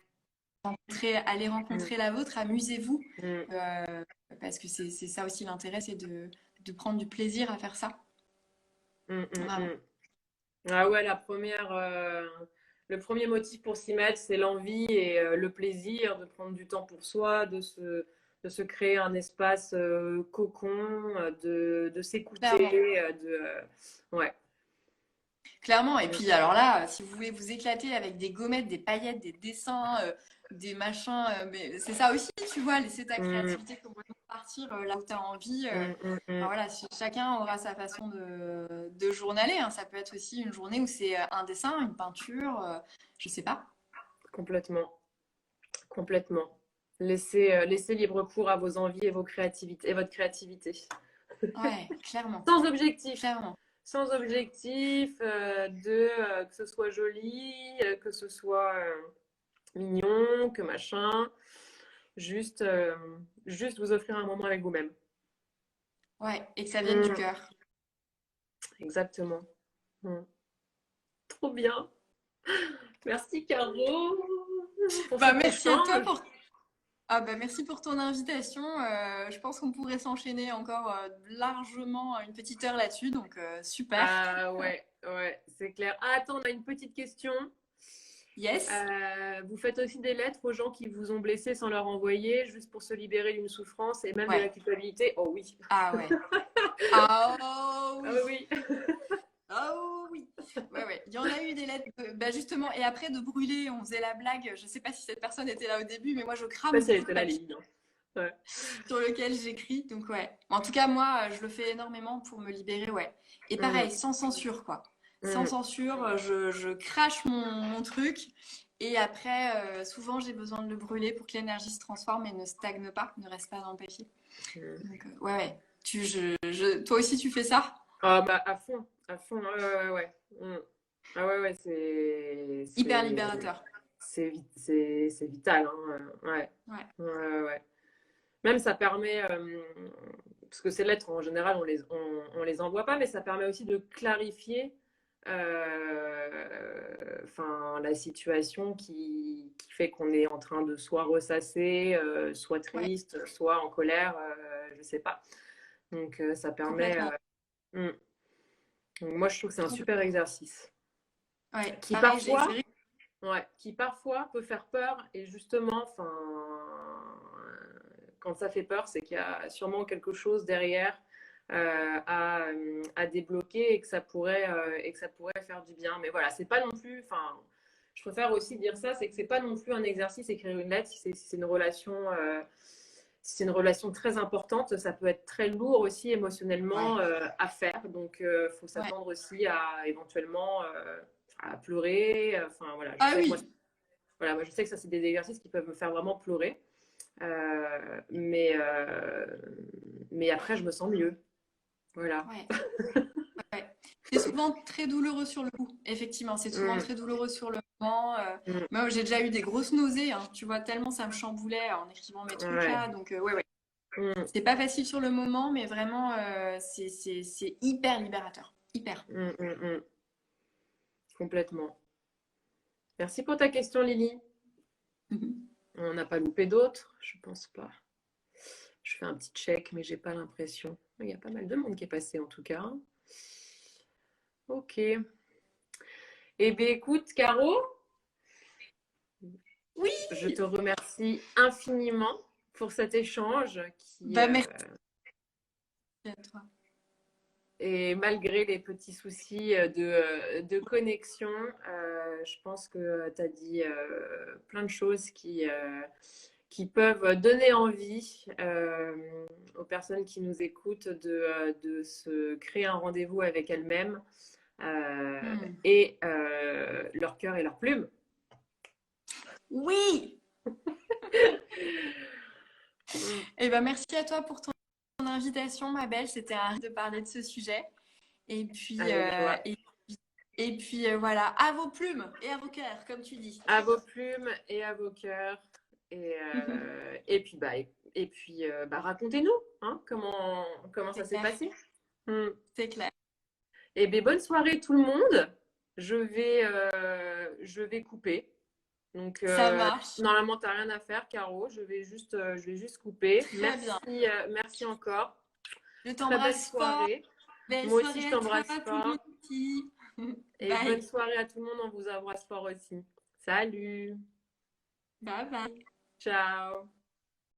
Speaker 3: rencontrer la vôtre, amusez-vous,
Speaker 1: mm,
Speaker 3: parce que c'est ça aussi l'intérêt, c'est de prendre du plaisir à faire ça.
Speaker 1: mm, mm,
Speaker 3: Vraiment.
Speaker 1: mm. Ah ouais, le premier motif pour s'y mettre, c'est l'envie et le plaisir de prendre du temps pour soi, de se créer un espace cocon, de
Speaker 3: Clairement.
Speaker 1: s'écouter, ouais.
Speaker 3: Clairement. Et puis, alors là, si vous voulez vous éclater avec des gommettes, des paillettes, des dessins, des machins, mais c'est ça aussi, tu vois, laisser ta
Speaker 1: Mm,
Speaker 3: créativité complètement partir là où tu as envie.
Speaker 1: mm, mm,
Speaker 3: Enfin,
Speaker 1: mm.
Speaker 3: voilà, chacun aura sa façon de journaler, hein. Ça peut être aussi une journée où c'est un dessin, une peinture, je sais pas.
Speaker 1: Complètement, complètement. Laissez libre cours à vos envies et votre créativité.
Speaker 3: Ouais, clairement,
Speaker 1: Sans objectif.
Speaker 3: clairement.
Speaker 1: sans objectif que ce soit joli, que ce soit mignon, que machin. Juste, juste vous offrir un moment avec vous-même.
Speaker 3: Ouais, et que ça vienne du
Speaker 1: Mm,
Speaker 3: cœur.
Speaker 1: exactement. Mm. Trop bien. Merci Caro pour
Speaker 3: Bah,
Speaker 1: cet
Speaker 3: merci à toi
Speaker 1: échange.
Speaker 3: pour Ah bah merci pour ton invitation. Je pense qu'on pourrait s'enchaîner encore largement une petite heure là-dessus, donc super.
Speaker 1: Ah ouais, ouais, c'est clair. Ah, attends, on a une petite question.
Speaker 3: Yes.
Speaker 1: Vous faites aussi des lettres aux gens qui vous ont blessé sans leur envoyer, juste pour se libérer d'une souffrance et même de la
Speaker 3: Ouais.
Speaker 1: culpabilité? Oh oui.
Speaker 3: Ah ouais. Ah
Speaker 1: Ah
Speaker 3: oui.
Speaker 1: oui.
Speaker 3: Oh oui. Ouais, ouais. Il y en a eu des lettres, bah justement, et après de brûler, on faisait la blague. Je sais pas si cette personne était là au début, mais moi je
Speaker 1: Je sais pas
Speaker 3: crame
Speaker 1: si elle
Speaker 3: beaucoup de
Speaker 1: était là,
Speaker 3: papier
Speaker 1: Lily. Non. Ouais.
Speaker 3: sur lequel j'écris. Donc ouais. En tout cas, moi, je le fais énormément pour me libérer, ouais. Et
Speaker 1: Mm,
Speaker 3: pareil, sans censure, quoi. Sans
Speaker 1: mm.
Speaker 3: censure, je crache mon truc. Et après, souvent, j'ai besoin de le brûler pour que l'énergie se transforme et ne stagne pas, ne reste pas dans le papier.
Speaker 1: Mm.
Speaker 3: Donc, ouais, ouais. Toi aussi, tu fais ça?
Speaker 1: Ah bah à fond, ouais, ouais, ouais. Mm. Ah ouais, ouais,
Speaker 3: Hyper libérateur.
Speaker 1: c'est vital, hein, ouais.
Speaker 3: Ouais,
Speaker 1: Ouais, ouais, ouais. Même ça permet, parce que ces lettres en général on les envoie pas, mais ça permet aussi de clarifier enfin, la situation qui fait qu'on est en train de soit ressasser, soit
Speaker 3: ouais,
Speaker 1: triste, soit en colère, je sais pas. Donc ça permet.
Speaker 3: complètement.
Speaker 1: Hmm. Donc, moi je trouve que c'est un super exercice
Speaker 3: Ouais,
Speaker 1: qui
Speaker 3: pareil, c'est
Speaker 1: parfois,
Speaker 3: vrai.
Speaker 1: ouais, qui parfois peut faire peur et justement, enfin, quand ça fait peur, c'est qu'il y a sûrement quelque chose derrière à débloquer et que ça pourrait faire du bien. Mais voilà, c'est pas non plus, enfin, je préfère aussi dire ça, c'est que c'est pas non plus un exercice écrire une lettre si c'est une relation. Si c'est une relation très importante, ça peut être très lourd aussi émotionnellement
Speaker 3: Ouais,
Speaker 1: à faire. Donc, faut
Speaker 3: ouais.
Speaker 1: s'attendre aussi à éventuellement à pleurer. Enfin, voilà, je
Speaker 3: Ah
Speaker 1: sais que moi,
Speaker 3: oui,
Speaker 1: voilà, moi, je sais que ça, c'est des exercices qui peuvent me faire vraiment pleurer. Euh, mais, euh, mais après, je me sens mieux. Voilà.
Speaker 3: ouais, ouais. C'est souvent très douloureux sur le coup. Effectivement, c'est souvent
Speaker 1: Mm,
Speaker 3: très douloureux sur le moment.
Speaker 1: mm,
Speaker 3: Moi, j'ai déjà eu des grosses nausées, hein, tu vois, tellement ça me chamboulait en écrivant mes trucs
Speaker 1: ouais.
Speaker 3: là. Donc, ouais, ouais.
Speaker 1: Mm,
Speaker 3: C'est pas facile sur le moment, mais vraiment, c'est hyper libérateur. Hyper.
Speaker 1: mm, mm, mm. Complètement. Merci pour ta question, Lily.
Speaker 3: Mhm.
Speaker 1: On n'a pas loupé d'autres? Je pense pas. Je fais un petit check, mais j'ai pas l'impression. Il y a pas mal de monde qui est passé en tout cas. Ok. Eh bien, écoute, Caro,
Speaker 3: Oui,
Speaker 1: je te remercie infiniment pour cet échange qui,
Speaker 3: bah merci à toi.
Speaker 1: et malgré les petits soucis de connexion, je pense que tu as dit plein de choses qui peuvent donner envie aux personnes qui nous écoutent de se créer un rendez-vous avec elles-mêmes
Speaker 3: Hmm.
Speaker 1: et leur cœur et leur plume.
Speaker 3: Oui,
Speaker 1: Mm.
Speaker 3: et ben merci à toi pour ton invitation, ma belle. C'était un de parler de ce sujet. Et puis,
Speaker 1: Avec joie.
Speaker 3: voilà, à vos plumes et à vos cœurs, comme tu dis.
Speaker 1: À vos plumes et à vos cœurs. Et puis, bah, racontez-nous hein, comment
Speaker 3: C'est
Speaker 1: ça s'est
Speaker 3: clair,
Speaker 1: passé. Hmm.
Speaker 3: c'est clair.
Speaker 1: Eh bien, bonne soirée tout le monde. Je vais couper. Donc,
Speaker 3: Ça marche.
Speaker 1: normalement, tu n'as rien à faire, Caro. Je vais juste couper.
Speaker 3: Très bien.
Speaker 1: Merci encore.
Speaker 3: Je
Speaker 1: Très belle
Speaker 3: t'embrasse fort.
Speaker 1: soirée.
Speaker 3: Belle
Speaker 1: Moi aussi,
Speaker 3: soirée
Speaker 1: je
Speaker 3: à toi,
Speaker 1: t'embrasse
Speaker 3: tout le monde
Speaker 1: fort.
Speaker 3: ici.
Speaker 1: Et bonne
Speaker 3: Bye.
Speaker 1: soirée à tout le monde. On vous embrasse fort aussi. Salut.
Speaker 3: Bye bye.
Speaker 1: Ciao.